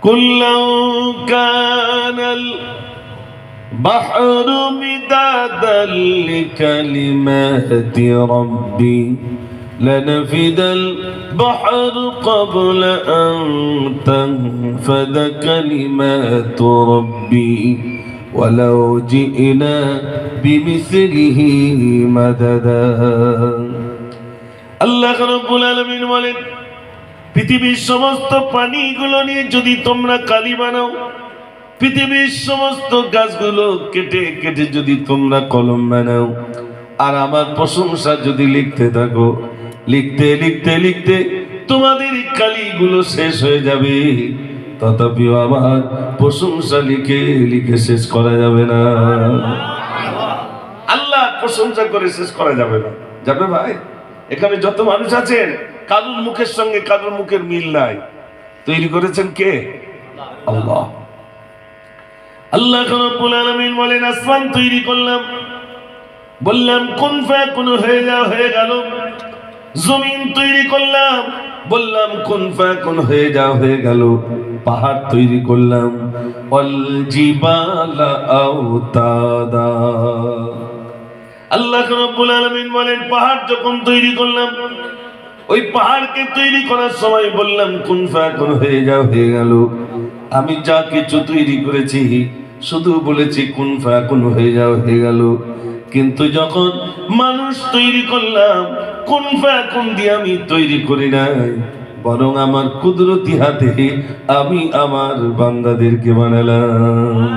কুল্লাউ Canal বাহরু মিদাদাল লিকালিমাতি রাব্বি লানাফিদাল বাহরু ক্বাবলা আন তানফাদা কালিমাতু রাব্বি ওয়ালাউ জি'না বিমিসলিহি মাদাদা। আল্লাহ রাব্বুল আলামিন বলেন, পৃথিবীর সমস্ত প্রাণীগুলো নিয়ে যদি তোমরা কালি বানাও, পৃথিবীর সমস্ত গাছগুলো কেটে কেটে যদি তোমরা কলম বানাও, আর আমার প্রশংসা যদি লিখতে থাকো, লিখতে লিখতে লিখতে তোমাদের কালিগুলো শেষ হয়ে যাবে, তথাপিও আমার প্রশংসা লিখে লিখে শেষ করা যাবে না। আল্লাহ প্রশংসা করে শেষ করা যাবে না। যাবে ভাই? এখানে যত মানুষ আছেন, কারুর মুখের সঙ্গে কারুর মুখের মিল নাই। তৈরি করেছেন কে? আল্লাহ। আল্লাহ রাব্বুল আলামিন বলেন, আসমান তৈরি করলাম, বললাম কুন ফায়াকুন হয়ে যাও, হয়ে গেল। জমিন তৈরি করলাম, বললাম কুন ফায়াকুন হয়ে যাও, হয়ে গেল। পাহাড় তৈরি করলাম, ওয়াল জিবালা আওতাদা। আল্লাহ রাব্বুল আলামিন বলেন, পাহাড় যখন তৈরি করলাম, ওই পাহাড়কে তৈরি করার সময় বললাম কুন ফায়াকুন হয়ে যাও, হয়ে গেল। আমি যা কিছু তৈরি করেছি শুধু বলেছি কুন ফায়াকুন হয়ে যাও, হয়ে গেল। কিন্তু যখন মানুষ তৈরি করলাম, কুন ফায়াকুন দিয়ে আমি তৈরি করি নাই, বরং আমার কুদরতি হাতে আমি আমার বান্দাদেরকে বানালাম।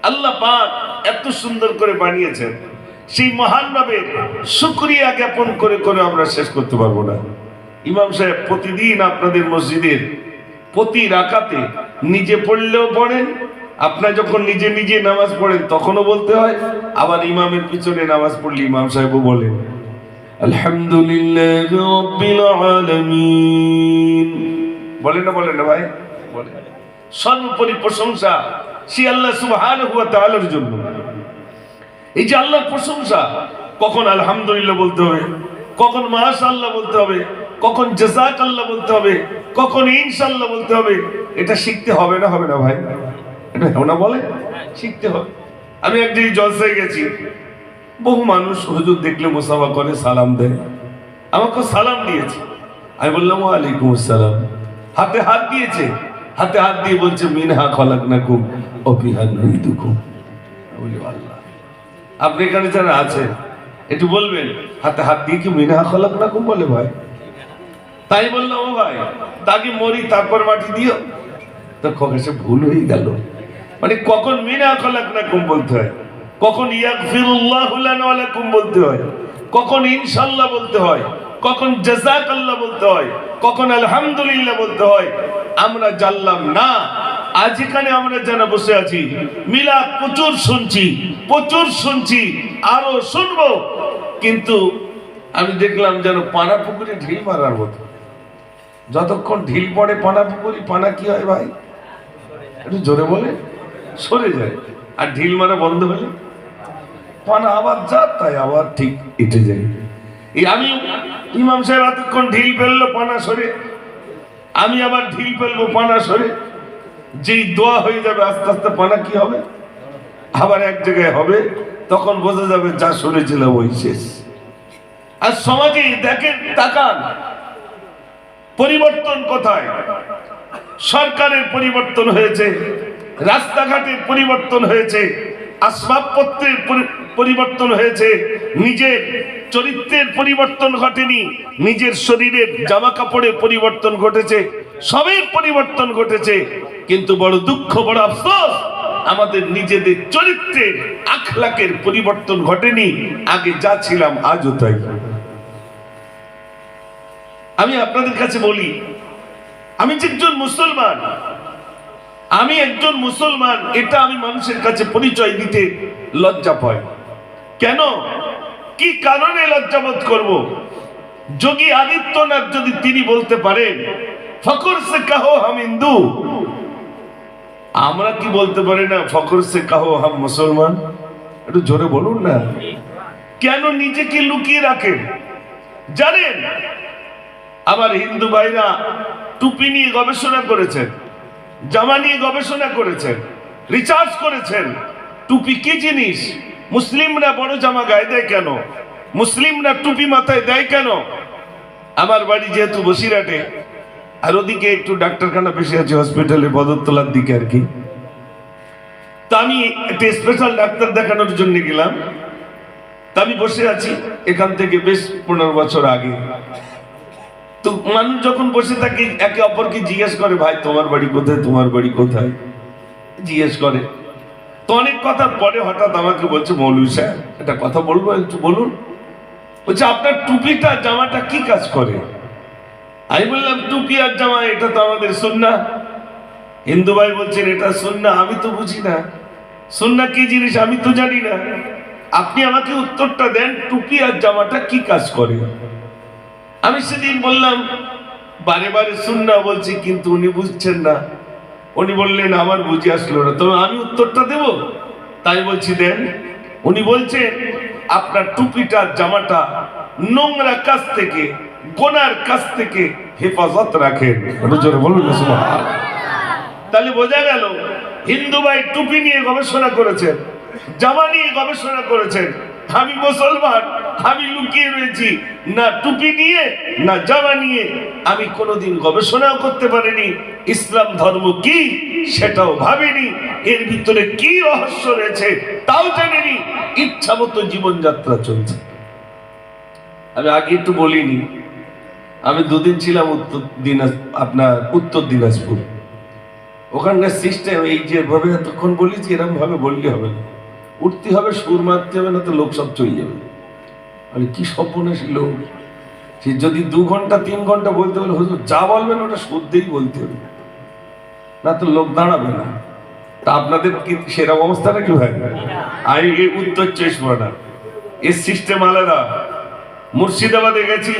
আল্লাহ পাক এত সুন্দর করে বানিয়েছেন, সেই মহান রবের শুকরিয়া জ্ঞাপন করে করে আমরা শেষ করতে পারবো না। ইমাম সাহেব প্রতিদিন আপনাদের মসজিদের প্রতি রাকাতে নিজে পড়লেও পড়েন, আপনার যখন নিজে নিজে নামাজ পড়েন তখনও বলতে হয়, আবার ইমামের পিছনে নামাজ পড়লে ইমাম সাহেবও বলেন আলহামদুলিল্লাহি রাব্বিল আলামিন। বলেন না, বলেন না ভাই? বলেন। সর্বোপরি প্রশংসা সেই আল্লাহ সুবহানাহু ওয়া তাআলার জন্য। এই যে আল্লাহর প্রশংসা, কখন আলহামদুলিল্লাহ বলতে হবে, কখন মাশাআল্লাহ বলতে হবে, কখন জাযাকাল্লাহ বলতে হবে, কখন ইনশাআল্লাহ বলতে হবে, এটা শিখতে হবে না? হবে না ভাই? এটা না বলে শিখতে হবে। আমি একদিন জলসায় গেছি, বহু মানুষ হুজুর দেখলে মুসাফা করে, সালাম দেয়। আমাকে সালাম দিয়েছে, আমি বললাম ওয়ালাইকুম আসসালাম। হাতে হাত দিয়েছে, হাতে হাত দিয়ে বলছে মিনহা খলাকনাকুম ওয়া ফিহা নুঈদুকুম। বলি আল্লাহ, আপনি এখানে যারা আছেন একটু বলবেন হাতে হাত দিয়ে কি মিনহা খলাকনাকুম বলে ভাই? তাই বললাম, ও ভাই তাকে মরি তারপর মাটি দিও। তো কখন ভুল হয়ে গেল, মানে কখন মিনহা খলাকনাকুম বলতে হয়, কখন ইয়াগফিরুল্লাহু লানা ওয়া লাকুম বলতে হয়, কখন ইনশাআল্লাহ বলতে হয়, কখন জাযাকাল্লাহ বলতে হয়, কখন আলহামদুলিল্লাহ বলতে হয়, আমরা জানলাম না। আজ এখানে আমরা যারা বসে আছি, মিলাদ প্রচুর শুনছি, প্রচুর শুনছি, আরো শুনবো, কিন্তু আমি দেখলাম যেন পানা পুকুরে ঢিল মারার মতো। যতক্ষণ ঢিল পড়ে পানা পুকুরি, পানা কি হয় ভাই? একটু জোরে বলে সরে যায়, আর ঢিল মারা বন্ধ হলে পানা আবার যা তাই আবার ঠিক এঁটে যায়। এই আমি ইমাম সাহেব এতক্ষণ ঢিল ফেললো, পানা সরে, আমি আবার ঢিল ফেলবো, পানা সরে। যেই দোয়া হয়ে যাবে আস্তে আস্তে পানা কি হবে, আবার এক জায়গায় হবে, তখন বোঝা যাবে যা সরেছিলাম ওই শেষ। আর সমাজে দেখেন, তাকান, পরিবর্তন কোথায়? সরকারের পরিবর্তন হয়েছে, রাস্তাঘাটের পরিবর্তন হয়েছে, আসবাবপত্রের পরিবর্তন হয়েছে, নিজের চরিত্রের পরিবর্তন ঘটেনি, নিজের শরীরের জামা কাপড়ের পরিবর্তন ঘটেছে, সবের পরিবর্তন ঘটেছে, কিন্তু বড় দুঃখ, বড় আফসোস, আমাদের নিজেদের চরিত্রের আখলাকের পরিবর্তন ঘটেনি। আগে যা ছিলাম আজও তাই। আমি আপনাদের কাছে বলি, আমি যে একজন মুসলমান, আমি একজন মুসলমান, এটা আমি মানুষের কাছে পরিচয় দিতে লজ্জা পাই। কেন, কি কারণে লজ্জাবোধ করব? যোগী আদিত্যনাথ যদি তিনি বলতে পারেন ফখর সে কাহো হাম হিন্দু, আমরা কি বলতে পারি না ফখর সে কাহো হাম মুসলমান? একটু জোরে বলুন না। কেন নিজেকে লুকিয়ে রাখেন? জানেন আমার হিন্দু ভাইরা টুপি নিয়ে গবেষণা করেছেন, জামা নিয়ে গবেষণা করেছেন, রিসার্চ করেছেন টুপি কি জিনিস, মুসলিমরা বড় জামা গায়ে দেয় কেন, মুসলিমরা টুপি মাথায় দেয় কেন। আমার বাড়ি যেহেতু বসিরহাটে, আর ওদিকে একটু ডাক্তারখানা বেশি আছে, হসপিটালে বদরতলার দিকে আর কি। তা আমি একটা স্পেশাল ডাক্তার দেখানোর জন্য গেলাম। তা আমি বসে আছি এখান থেকে বেশ 15 বছর আগে। তো মানুষ যখন বসে থাকে একে অপরকে জিজ্ঞেস করে, ভাই তোমার বাড়ি কোথায়, তোমার বাড়ি কোথায়, জিজ্ঞেস করে। তো অনেক কথা পরে হঠাৎ আমাকে বলছে, মৌলভী সাহেব একটা কথা বলবো, একটু বলুন। বলছে আপনার টুপিটা জামাটা কি কাজ করে। আমি বললাম টুপি আর জামা এটা তো আমাদের সুন্নাহ। হিন্দু ভাই বলছেন এটা সুন্নাহ, আমি তো বুঝি না সুন্নাহ কি জিনিস, আমি তো জানি না। আপনি আমাকে উত্তরটা দেন, টুপি আর জামাটা কি কাজ করে। আমি সেদিন বললাম বারে বারে সুন্নাহ বলছি, কিন্তু উনি বুঝছেন না। উনি বললেন আমার বুঝে আসলো না, তবে আমি উত্তরটা দেব, তাই বলছি দেন। উনি বলছেন আপনার টুপিটা জামাটা নোংরা কাজ থেকে, গোনার কাজ থেকে হেফাজত রাখেন। বলুন না সুবহানাল্লাহ। তাহলে বোঝা গেল হিন্দু ভাই টুপি নিয়ে গবেষণা করেছেন, জামা নিয়ে গবেষণা করেছেন। আমি মুসলমান, আমি লুকিয়ে রয়েছি, না টুপি নিয়ে না জামা নিয়ে আমি কোনোদিন গবেষণাও করতে পারিনি। ইসলাম ধর্ম কি সেটাও ভাবিনি, এর ভিতরে কি রহস্য রয়েছে তাও জানিনি। ইচ্ছা মতো জীবনযাত্রা চলছে। আমি আগে একটু বলিনি, আমি 2 দিন ছিলাম উত্তর দিনাজপুর। ওখানকার সিস্টেম এই যে ভাবে এতক্ষণ বলেছি, এরকম ভাবে বললে হবে না, উঠতে হবে, সুর মারতে হবে, না তো লোক সব চলে যাবে। মানে কি সর্বনাশী লোক, সে যদি 2 ঘন্টা 3 ঘন্টা বলতে বলে, হুজুর যা বলবেন ওটা শুদ্ধই বলতে হবে, না তো লোক দাঁড়াবে না। তা আপনাদের কি সেরকম অবস্থাটা কি হয়? আমি উত্তর 24 পরগনা এর সিস্টেম আলাদা। মুর্শিদাবাদে গেছি,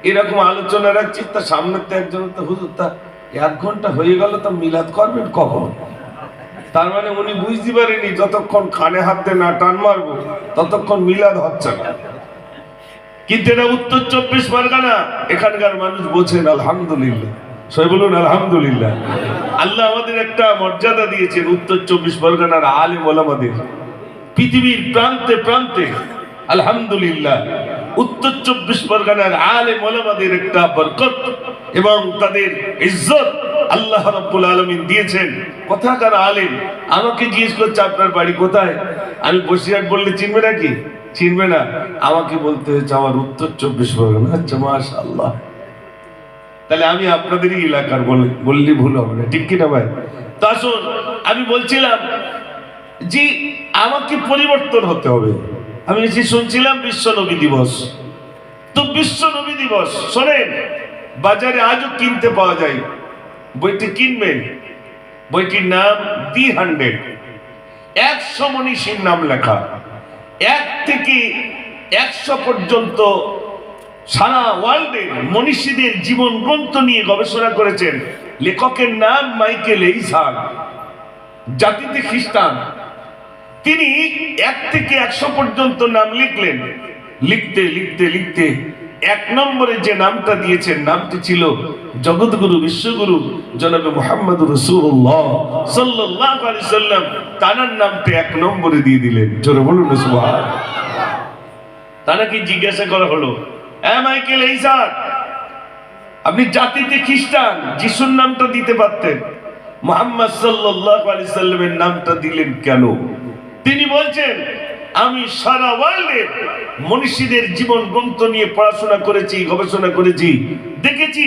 এরকম আলোচনা রাখছি, তার সামনে তো একজন, তো হুজুর তা 1 ঘন্টা হয়ে গেল, তা মিলাদ করবেন কখন? তার মানে উনি বুঝতে পারেনি যতক্ষণ কানে হাত দিয়ে না টান মারবো ততক্ষণ মিলাদ হচ্ছে না। কিন্তু এটা উত্তর 24 পরগনা, এখানকার মানুষ বোঝেন আলহামদুলিল্লাহ। সবাই বলুন আলহামদুলিল্লাহ। আল্লাহ আমাদের একটা মর্যাদা দিয়েছেন উত্তর 24 পরগনার আলেম ওলামাদের, পৃথিবীর প্রান্তে প্রান্তে আলহামদুলিল্লাহ উত্তর 24 পরগনার আলেম ওলামাদের একটা বরকত এবং তাদের ইজ্জত আল্লাহ রাব্বুল আলামিন দিয়েছেন। কোথাকার আলেম আমাকে জিজ্ঞেস করছে আপনার বাড়ি কোথায়, আমি বসিরহাট বললে চিনবে নাকি? চিনবে না। আমাকে বলতে হয়েছে আমার উত্তর 24 পরগনা। আচ্ছা মাশাআল্লাহ। তাহলে আমি আপনাদেরই এলাকার বললে ভুল হবে না, ঠিক কিনা ভাই? তো আসুন, আমি বলছিলাম যে আমাকে পরিবর্তন হতে হবে। আমি যে শুনছিলাম বিশ্ব নবী দিবস, তো বিশ্ব নবী দিবস শোনেন, বাজারে আজও কিনতে পাওয়া যায়, বইটি কিনবেন। বইটির নাম দি 100 মনীষীর নাম লেখা, 1 থেকে 100 পর্যন্ত সারা ওয়ার্ল্ডে মনীষীদের জীবন গ্রন্থ নিয়ে গবেষণা করেছেন। লেখকের নাম মাইকেল এইসার, জাতিতে খ্রিস্টান। তিনি 1 থেকে 100 পর্যন্ত নাম লিখলেন। লিখতে লিখতে লিখতে 1 নম্বরে যে নামটা দিয়েছেন, নামটি ছিল জগৎগুরু বিশ্বগুরু জনাবে মুহাম্মদুর রাসূলুল্লাহ সাল্লাল্লাহু আলাইহি সাল্লাম। তার নামটা 1 নম্বরে দিয়ে দিলেন। জোরে বলুন না সুবহানাল্লাহ। তাকে জিজ্ঞাসা করা হলো, মাইকেল এইসার, আপনি জাতিতে খ্রিস্টান, যিশুর নামটা দিতে পারতেন, মুহাম্মদ সাল্লাল্লাহু আলাইহি সাল্লামের নামটা দিলেন কেন? তিনি বলছেন, আমি সারা ওয়ার্ল্ডে মনীষীদের জীবন গ্রন্থ নিয়ে পড়াশোনা করেছি, গবেষণা করেছি, দেখেছি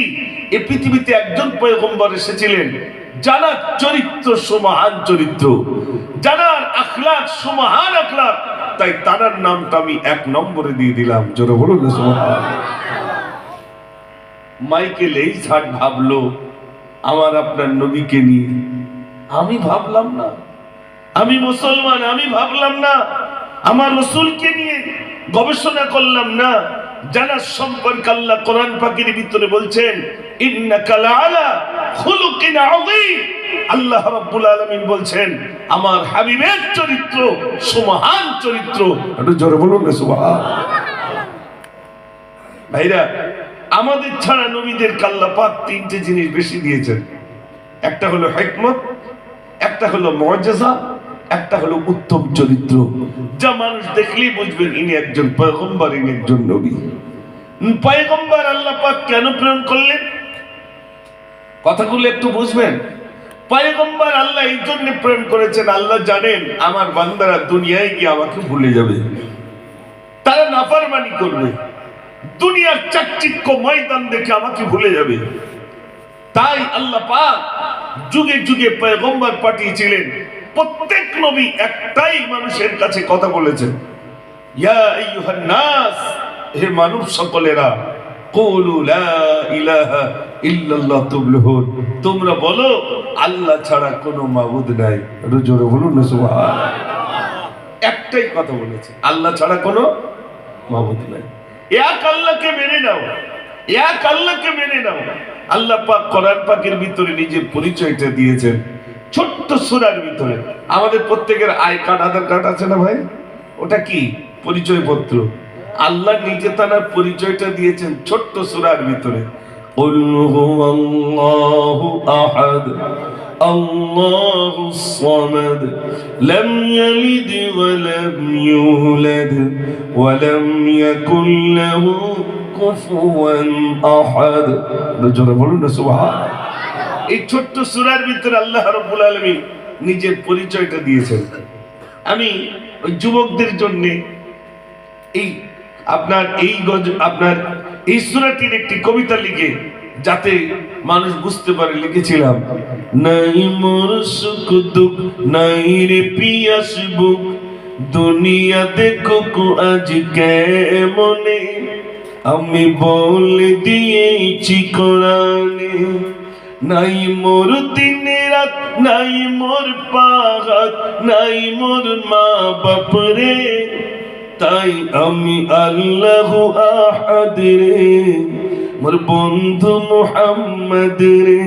এই পৃথিবীতে একজন পয়গম্বর এসেছিলেন যার চরিত্র সুমহান চরিত্র, যার আখলাক সুমহান আখলাক, তাই তার নামটা আমি 1 নম্বরে দিয়ে দিলাম। জোরে বলুন না সুবহানাল্লাহ। মাইকেল এইসার ভাবলো আমার আপনার নবীকে নিয়ে, আমি ভাবলাম না। আমি মুসলমান, আমি ভাবলাম না। আমার রাসূলকে নিয়ে গবেষণা করলাম না। জানার সম্পর্কে আল্লাহ কোরআন পাকের ভিতরে বলছেন, ইন্নাকা লাআলা খুলুকিন আযীম। আল্লাহ রাব্বুল আলামিন বলছেন আমার হাবিবের চরিত্র সুমহান চরিত্র। একটু জোরে বলুন না সুবহানাল্লাহ। ভাইরা, আমাদের ছাড়া নবীদেরকে আল্লাহ পাক তিনটে জিনিস বেশি দিয়েছেন। একটা হলো হিকমত, একটা হলো মুআজিজা, একটা হলো উত্তম চরিত্র, যা মানুষ দেখলেই বুঝবেন ইনি একজন পয়গম্বর, ইনি একজন নবী। পয়গম্বর আল্লাহ পাক কেন প্রেরণ করলেন, কথাগুলো একটু বুঝবেন। পয়গম্বর আল্লাহ এই জন্য প্রেরণ করেছেন, আল্লাহ জানেন আমার বান্দারা দুনিয়ায় গিয়ে আমাকে ভুলে যাবে, তারা নাফরমানি করবে, দুনিয়ার চাকচিক্য ময়দান দেখে আমাকে ভুলে যাবে। তাই আল্লাহ পাক যুগে যুগে পয়গম্বর পাঠিয়েছিলেন। প্রত্যেক নবী একটাই মানুষের কাছে কথা বলেছেন, ইয়া আইয়ুহান নাস, হে মানব সকলেরা, কুলু লা ইলাহা ইল্লাল্লাহ তুফলিহুন, তোমরা বলো আল্লাহ ছাড়া কোনো মাবুদ নাই। জোরে বলুন না সুবহানাল্লাহ। একটাই কথা বলেছে, আল্লাহ ছাড়া কোনো মাবুদ নাই। এক আল্লাহকে মেনে নাও, এক আল্লাহকে মেনে নাও। আল্লাহ পাক কোরআন পাকের ভিতরে নিজের পরিচয়টা দিয়েছেন ছোট্ট সূরার ভিতরে। আমাদের প্রত্যেকের আই কার্ড, আধার কার্ড আছে না ভাই? ওটা কি পরিচয় পত্র। আল্লাহ নিজে তার পরিচয়টা দিয়েছেন ছোট্ট সূরার ভিতরে। কুল হুয়াল্লাহু আহাদ আল্লাহুস সামাদ লাম ইয়ালিদ ওয়া লাম ইউলাদ ওয়া লাম ইয়াকুল লাহু কুফুয়ান আহাদ। জোরে বলুন না সুবহানাল্লাহ। এই ছোট্ট সূরার ভিতরে আল্লাহ রাব্বুল আলামিন নিজের পরিচয়টা দিয়েছেন। আমি ওই যুবকদের জন্য এই আপনার এই সূরাটির একটি কবিতা লিখে, যাতে মানুষ বুঝতে পারে, লিখেছিলাম। নাই মোর সুখ দুঃখ, নাই রে পিয়াস বুক, দুনিয়া দেখো আজ কেমনে, আমি বলে দিয়েছি কোরআনে। নাই মোর দিন রাত, নাই মোর পাহাড়, নাই মোর মা বাপ রে, তাই আমি আল্লাহ আহাদ রে, মোর বন্ধু মুহাম্মদ রে।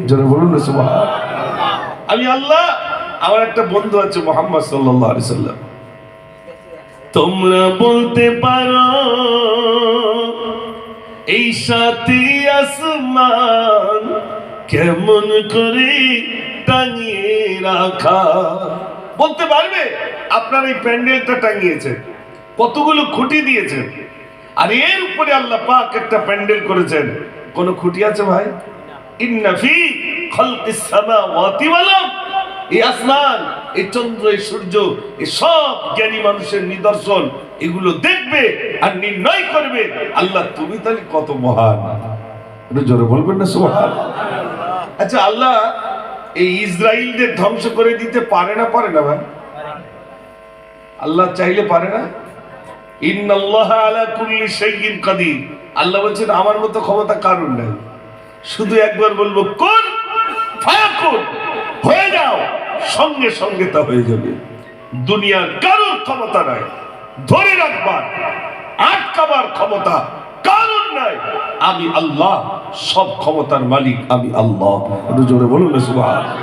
যারা বলুন না সুবহানাল্লাহ। আমি আল্লাহ, আমার একটা বন্ধু আছে মুহাম্মদ সাল্লাল্লাহু আলাইহি সাল্লাম। তোমরা বলতে পারো এই সাথে আসমান কেমন করে টাঙিয়ে রাখা, বলতে পারবে? আপনার এই প্যান্ডেলটা টাঙিয়েছেন, কতগুলো খুঁটি দিয়েছেন, আর এর উপরে আল্লাহ পাক একটা প্যান্ডেল করেছেন। কোন খুঁটি আছে ভাই? ইন্না ফি খালকিস সামাওয়াতি ওয়াল আরদ, এই আসমান, এই চন্দ্র, এই সূর্য, এই সব জ্ঞানী মানুষের নিদর্শন, এগুলো দেখবে আর নির্ণয় করবে আল্লাহ তুমি তাহলে কত মহান। জোরে বলবেন না সুবহানাল্লাহ। আচ্ছা, আল্লাহ এই ইসরাইলদের ধ্বংস করে দিতে পারে না? পারে না ভাই? আল্লাহ চাইলে পারে না? ইন্নাল্লাহা আলা কুল্লি শাইইন কাদির। আল্লাহ বলেন আমার মতো ক্ষমতা কারোর নাই, শুধু একবার বলবো কুন ফায়াকুন, হয়ে যাও, সঙ্গে সঙ্গে তা হয়ে যাবে। দুনিয়ার কারোর ক্ষমতা নাই ধরে রাখবার, আটকাবার ক্ষমতা কারোর নাই। আমি আল্লাহ, সব ক্ষমতার মালিক আমি আল্লাহ। জোরে বলুন না সুবহানাল্লাহ।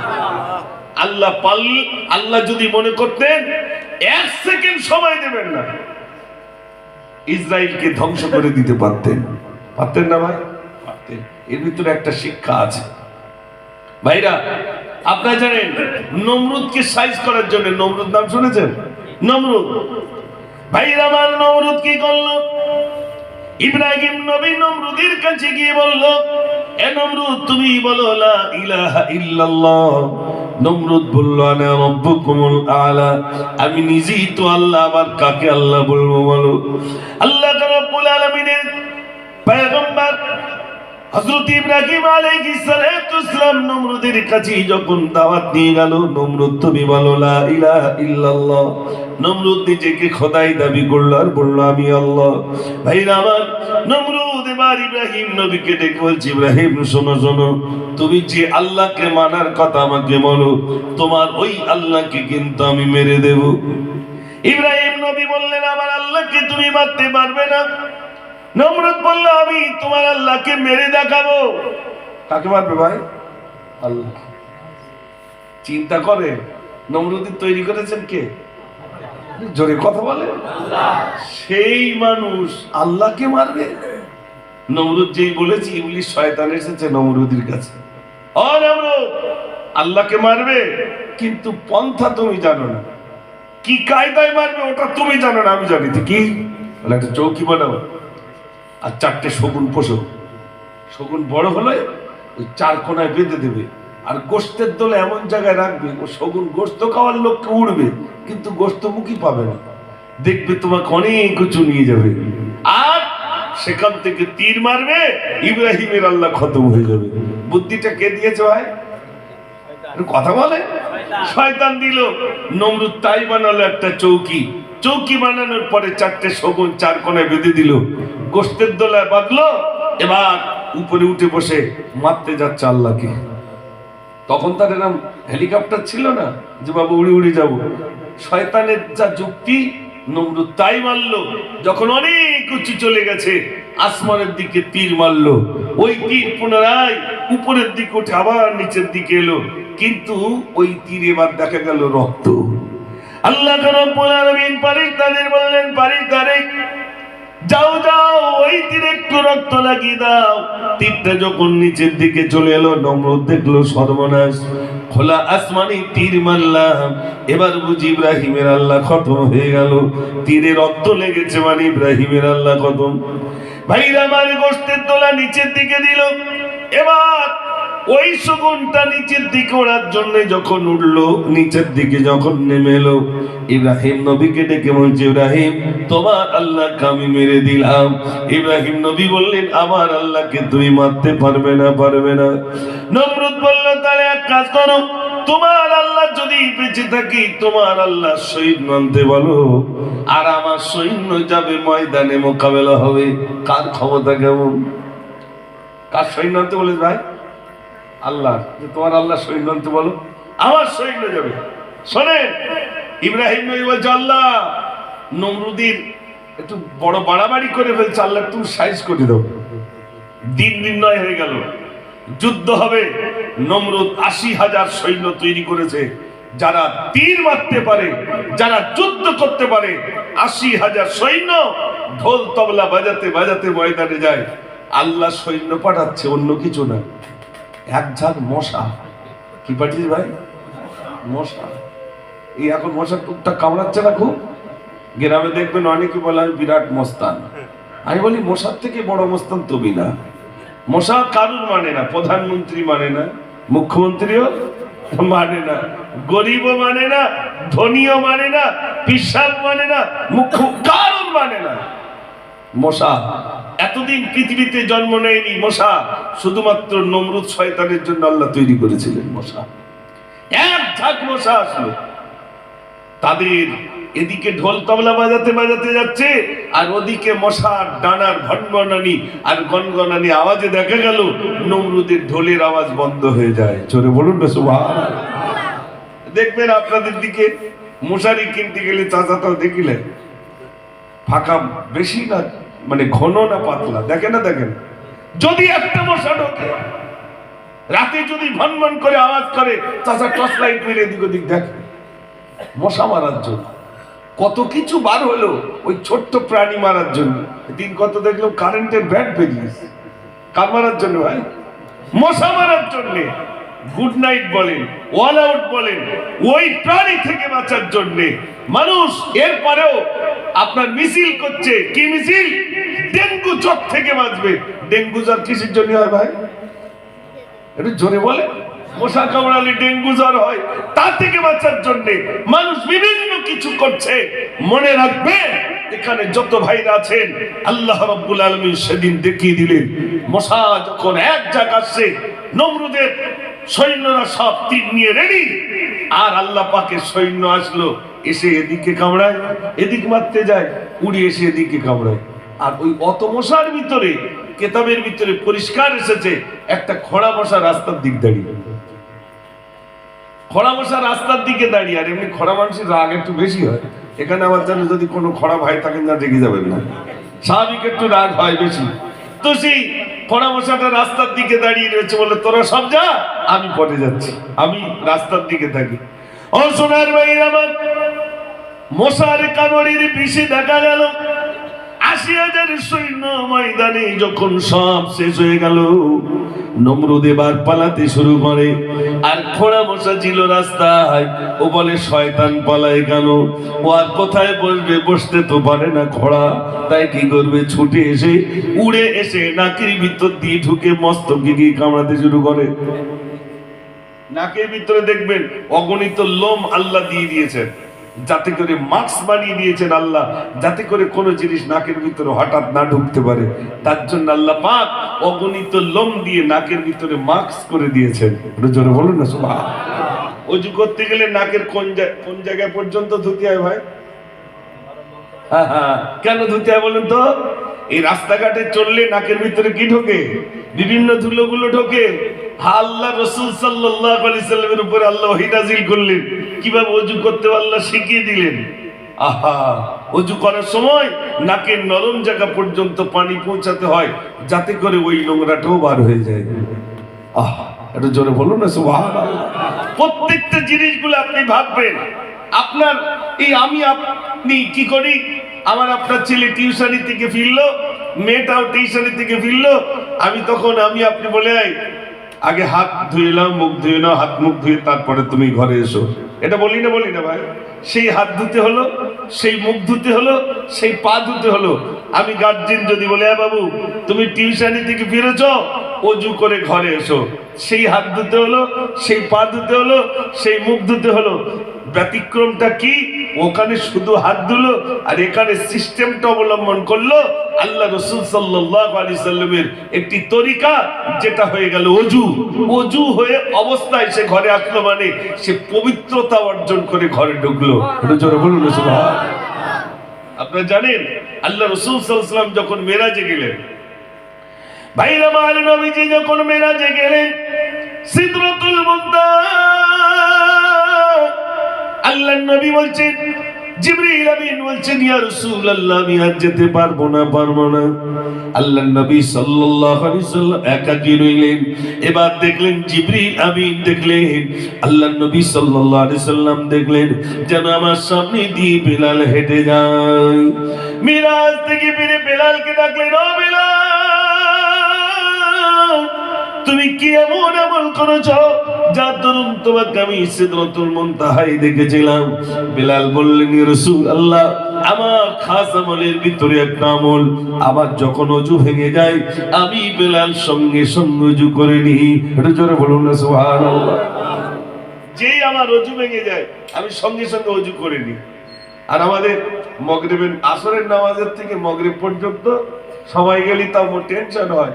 আল্লাহ আল্লাহ যদি মনে করতেন 1 সেকেন্ড সময় দেবেন না, ইসরায়েলকে ধ্বংস করে দিতে পারতেন। পারতেন না ভাই? পারতেন। এর ভিতরে একটা শিক্ষা আছে ভাইরা। আপনারা জানেন নমরুদকে সাইজ করার জন্য, নমরুদ নাম শুনেছেন? নমরুদ ভাইরা আমার, নমরুদ কি করলো? ইব্রাহিম নবী নমরুদের কাছে গিয়ে বলল, এ নমরুদ তুমি বলো লা ইলাহা ইল্লাল্লাহ। নমরুদ বলল আনা রাব্বুকুমুল আলা, আমি নিজেই তো আল্লাহ, আবার কাকে আল্লাহ বলবো বলো? আল্লাহ রাব্বুল আলামিনের পয়গম্বর হযরত ইব্রাহিম আলাইহিস সালাম নমরুদের কাছে যখন দাওয়াত নিয়ে গেল, নমরুদ তুমি বলো লা ইলাহা ইল্লাল্লাহ। নমরুদ নিজেকে খোদাই দাবি করলো আর বলল আমি আল্লাহ। ভাইরা আমার, নমরুদ এবার ইব্রাহিম নবীকে ডেকে বলছে, ইব্রাহিম শোনো শোনো, তুমি যে আল্লাহকে মানার কথা আমাকে বলো, তোমার ওই আল্লাহকে কিন্তু আমি মেরে দেব। ইব্রাহিম নবী বললেন আমার আল্লাহকে তুমি মারতে পারবে না। নমরুদ বলল আমি তোমার আল্লাহকে মেরে দেখাবো। কাকে মারবে ভাই? আল্লাহ। চিন্তা করে নমরুদ তৈরি করেছেন কে? জোরে কথা বলে। সেই মানুষ আল্লাহকে মারবে? নমরুদ যেই বলেছে ইবলিস শয়তান এসেছে নমরুদের কাছে, ও নমরুদ আল্লাহকে মারবে কিন্তু পন্থা তুমি জানো না, কি কায়দায় মারবে ওটা তুমি জানো না, আমি জানি। কি বলে, একটা চৌকি বানাও আর 4টে শগুন পোষো, শগুন বড় হলে ওই 4 কোনায় বেঁধে দেবে, আর গোস্তের দলে এমন জায়গায় রাখবে ও শগুন গোস্ত খাওয়ার লোককে উড়বে কিন্তু গোস্ত মুখী পাবে না, দেখবে তোমাকে অনেক উঁচু নিয়ে যাবে, আর সেখান থেকে তীর মারবে, ইব্রাহিমের আল্লাহ খতম হয়ে যাবে। বুদ্ধিটা কে দিয়েছে ভাই? কথা বলে শয়তান দিল। নমরুদ তাই বানালো একটা চৌকি, চৌকি বানানোর পরে 4টে শগুন 4 কোণায় বেঁধে দিল, গোস্তের দোলায় বাঁধলো, এবার উপরে উঠে বসে মারতে যাচ্ছে আল্লাহকে। তখন তার এরকম হেলিকপ্টার ছিল না যে বাবু উড়ে উড়ে যাবো, শয়তানের যা যুক্তি নমরুদ তাই মারলো। যখন অনেক উঁচু চলে গেছে আসমানের দিকে তীর মারলো, ওই তীর পুনরায় উপরের দিকে উঠে আবার নিচের দিকে এলো, কিন্তু ওই তীরে এবার দেখা গেল রক্ত। আল্লাহ রাব্বুল আলামিন ফেরেশতাদের বললেন, ফেরেশতারে যাও যাও ওই তীরে একটু রক্ত লাগিয়ে দাও। তীরটা যখন নিচের দিকে চলে এলো নমরুদ দেখলো সর্বনাশ, খোলা আসমানি তীর মারলাম, এবার বুঝি ইব্রাহিমের আল্লাহ খতম হয়ে গেল। তীরে রক্ত লেগেছে মানে ইব্রাহিমের আল্লাহ খতম। ভাইরা আমার গোশতের তোলা নিচের দিকে দিল, এবার ওই শগুনটা নিচের দিকে ওড়ার জন্য যখন উঠলো, নিচের দিকে যখন নেমে এলো, ইব্রাহিম নবীকে ডেকে বলছে, ইব্রাহিম তোমার আল্লাহকে আমি মেরে দিলাম। ইব্রাহিম নবী বললেন, আমার আল্লাহকে তুমি মারতে পারবে না, পারবে না। নমরুদ বলল, তাহলে এক কাজ করো, তোমার আল্লাহ যদি বেঁচে থাকি তোমার আল্লাহ সৈন্য আনতে বলো, আর আমার সৈন্য যাবে ময়দানে, মোকাবেলা হবে। কার ক্ষমতা কেমন? কার সৈন্য আনতে বলে ভাই? আল্লাহ। তোমার আল্লাহ সৈন্য আনতে বলো, আমার সৈন্য যাবে। শোনেন, ইব্রাহিম নবী বলছে, আল্লাহ নমরুদের একটু বড় বাড়াবাড়ি করে ফেলছে, আল্লাহ একটু সাইজ করে দাও। দিন নির্ণয় হয়ে গেল, যুদ্ধ হবে। নমরুদ 80,000 সৈন্য তৈরি করেছে, যারা তীর মারতে পারে, যারা যুদ্ধ করতে পারে। 80,000 সৈন্য ঢোল তবলা বাজাতে বাজাতে ময়দানে যায়। আল্লাহ সৈন্য পাঠাচ্ছে, অন্য কিছু না, এক ঝাঁক মশা। কি পাঠিয়েছে ভাই? মশা। এই এখন মশা টুকটাক কামড়াচ্ছে না খুব, গ্রামে দেখবেন অনেকে বলে আমি বিরাট মস্তান। আমি বলি মশার থেকে বড় মস্তান তুমি না। মশা কারুর মানে না, প্রধানমন্ত্রী মানে না, মুখ্যমন্ত্রীও মানে না, গরিবও মানে না, ধনীও মানে না, পিসাব মানে না, মুখ্য কারুর মানে না। মশা এতদিন পৃথিবীতে জন্ম নেয়নি। মশা শুধুমাত্র নমরুদ শয়তানের জন্য আল্লাহ তৈরি করেছিলেন। মশা এক ঝাঁক মশা আসলো, তাদের এদিকে ঢোল তবলা বাজাতে বাজাতে যাচ্ছে, আর ওদিকে মশার ডানার ভনভনানি আর গনগনানি আওয়াজে দেখা গেল নমরুদের ঢোলের আওয়াজ বন্ধ হয়ে যায়। জোরে বলুন না সুবহানাল্লাহ। দেখবেন আপনাদের দিকে মশারি কিনতে গেলে চাচাটাও দেখিলে ফাঁকা বেশি না, মানে ঘন না পাতলা, দেখে না দেখেন। যদি একটা মশা ঢোকে রাতে, যদি ভনভন করে আওয়াজ করে, চাচা টর্চ লাইট মেরে এদিক ওদিক দেখে মশা মারার জন্য। কত কিছু বার হলো ওই ছোট্ট প্রাণী মারার জন্য। দিন কত দেখলো কারেন্টের ব্যাট বেরিয়েছে, কার মারার জন্য ভাই? মশা মারার জন্য। গুড নাইট বলেন, অল আউট বলেন, ওই প্রাণী থেকে বাঁচার জন্য মানুষ এরপরেও আপনার মিছিল করছে। কি মিছিল? ডেঙ্গু জ্বর থেকে বাঁচবে। ডেঙ্গু জ্বর কিসের জন্য হয় ভাই? একটু জোরে বলে। মশা কামড়ালে ডেঙ্গু জ্বর হয়, তা থেকে বাঁচার জন্য মানুষ বিভিন্ন কিছু করছে। মনে রাখবে, এখানে যত ভাইরা আছেন আল্লাহ রাব্বুল আলামিন সেদিন দেখিয়ে দিলেন, মশা যখন এক জায়গা আসছে, নমরুদের সৈন্যরা সব তীর নিয়ে রেডি, আর আল্লাহ পাকের সৈন্য আসলো, এসে এদিকে কামড়ায়, এদিক মারতে যায়, উড়ে এসে এদিকে কামড়ায়। আর ওই অত মশার ভিতরে কেতাবের ভিতরে পরিষ্কার এসেছে একটা খোড়া মশা রাস্তার দিক দাঁড়িয়ে। খোড়া মশা রাস্তার দিকে দাঁড়িয়ে। আর এমনি খোড়া মানুষের রাগ একটু বেশি হয়। এখানে আমার জানো যদি কোনো খোড়া ভাই থাকেন না, রেগে যাবেন না, স্বাভাবিক একটু রাগ হয় বেশি। তো সেই খোড়া মশাটা রাস্তার দিকে দাঁড়িয়ে রয়েছে, বলে তোরা সব যা, আমি পরে যাচ্ছি, আমি রাস্তার দিকে থাকি। ও সোনার ভাই আমার, মশার কামড়ের বিষে দেখা গেল 80,000 সৈন্য ময়দানে যখন সব শেষ হয়ে গেল, নমরুদ এবার পালাতে শুরু করে। আর খোঁড়া বসা ছিল রাস্তায়, ও বলে শয়তান পালায় কেন? ও আর কোথায় বসবে, বসতে তো পারে না খোঁড়া, তাই কি করবে, ছুটে এসে উড়ে এসে নাকের ভিতর দিয়ে ঢুকে মস্তকে গিয়ে কামড়াতে শুরু করে। নাকের ভিতরে দেখবেন অগণিত লোম আল্লাহ দিয়ে দিয়েছেন, যাতে করে মাস্ক বানিয়ে দিয়েছেন আল্লাহ, যাতে করে কোনো জিনিস নাকের ভিতরে হঠাৎ না ঢুকতে পারে। তার জন্য আল্লাহ পাক অগণিত লোম দিয়ে নাকের ভিতরে মাস্ক করে দিয়েছেন। জোরে বলুন না সুবহানাল্লাহ। ওযু করতে গেলে নাকের কোন জায়গা পর্যন্ত ধুতে হয় ভাই? কেন ধুতে হয় বলেন তো? এই রাস্তাঘাটে চললে নাকের ভিতরে কি ঢোকে? বিভিন্ন ধুলোগুলো ঢোকে। আল্লাহ রাসূল সাল্লাল্লাহু আলাইহি সাল্লামের উপরে আল্লাহ ওহী নাযিল করলেন, কিভাবে ওযু করতে আল্লাহ শিখিয়ে দিলেন। ওযু করার সময় নাকের নরম জায়গা পর্যন্ত পানি পৌঁছাতে হয়, যাতে করে ওই নোংরাটাও বার হয়ে যায়। এটা জোরে বলুন না সুবহানাল্লাহ। প্রত্যেকটা জিনিসগুলো আপনি ভাববেন। আপনার এই আপনি কি করি, আপনার ছেলে টিউশনি থেকে ফিরলো, মেয়েটাও টিউশনি থেকে ফিরলো, আপনি বলে আগে হাত ধুয়ে নাও, মুখ ধুয়ে নাও, হাত মুখ ধুয়ে তারপরে তুমি ঘরে এসো। এটা বলি না ভাই? সেই হাত ধুতে হলো, সেই মুখ ধুতে হলো, সেই পা ধুতে হলো। আমি গার্জেন যদি বলে, বাবু তুমি টিউশনি থেকে ফিরেছো, ওযু করে ঘরে এসো, সেই হাত ধুতে হলো, সেই পা ধুতে হলো, সেই মুখ ধুতে হলো। ব্যতিক্রমটা কি? ওখানে শুধু হাত ধুলো, আর এখানে সিস্টেমটা অবলম্বন করলো আল্লাহ রাসূল সাল্লাল্লাহু আলাইহি সাল্লামের একটি তরিকা, যেটা হয়ে গেল ওযু। ওযু হয়ে অবস্থায় সে ঘরে আসলো, মানে সে পবিত্রতা অর্জন করে ঘরে ঢুকলো। এটা জোরে বলুন না সুবহানাল্লাহ। আপনারা জানেন আল্লাহ রাসূল সাল্লাল্লাহু আলাইহি সাল্লাম যখন মেরাজে গেলেন, ভাইরা আমার নবীজি যখন মেরাজে গেলেন, সিদরাতুল মুনতাহা আল্লাহর নবী বলছেন, জিবরিল আমিন বলছেন, ইয়া রাসূলুল্লাহ আমি আজ যেতে পারবো না। আল্লাহর নবী সাল্লাল্লাহু আলাইহি সাল্লাম একাকী রইলেন। এবার দেখলেন জিবরিল আমিন দেখলেন, আল্লাহর নবী সাল্লাল্লাহু আলাইহি সাল্লাম দেখলেন যেন আমার সামনে দিয়ে বেলাল হেঁটে যায়। মিরাজ থেকে ফিরে বেলালকে ডাকলেন, ও বেলাল, তুমি কি এমন আমল করেছো যার দরুন তোমাকে আমি সিদরাতুল মুনতাহায় দেখেছিলাম? বেলাল বললেন, ইয়া রাসূলুল্লাহ আমার খাস আমলের ভিতরে একটা আমল, আবার যখন ওযু ভেঙে যায় আমি বেলাল সঙ্গে সঙ্গে ওযু করে নিই। এটা জোরে বলুন না সুবহানাল্লাহ। যেই আমার ওযু ভেঙে যায় আমি সঙ্গে সঙ্গে ওযু করে নিই। আর আমাদের মাগরিবের আসরের নামাজের থেকে মাগরিব পর্যন্ত সবাই গেলি তাও টেনশন হয়,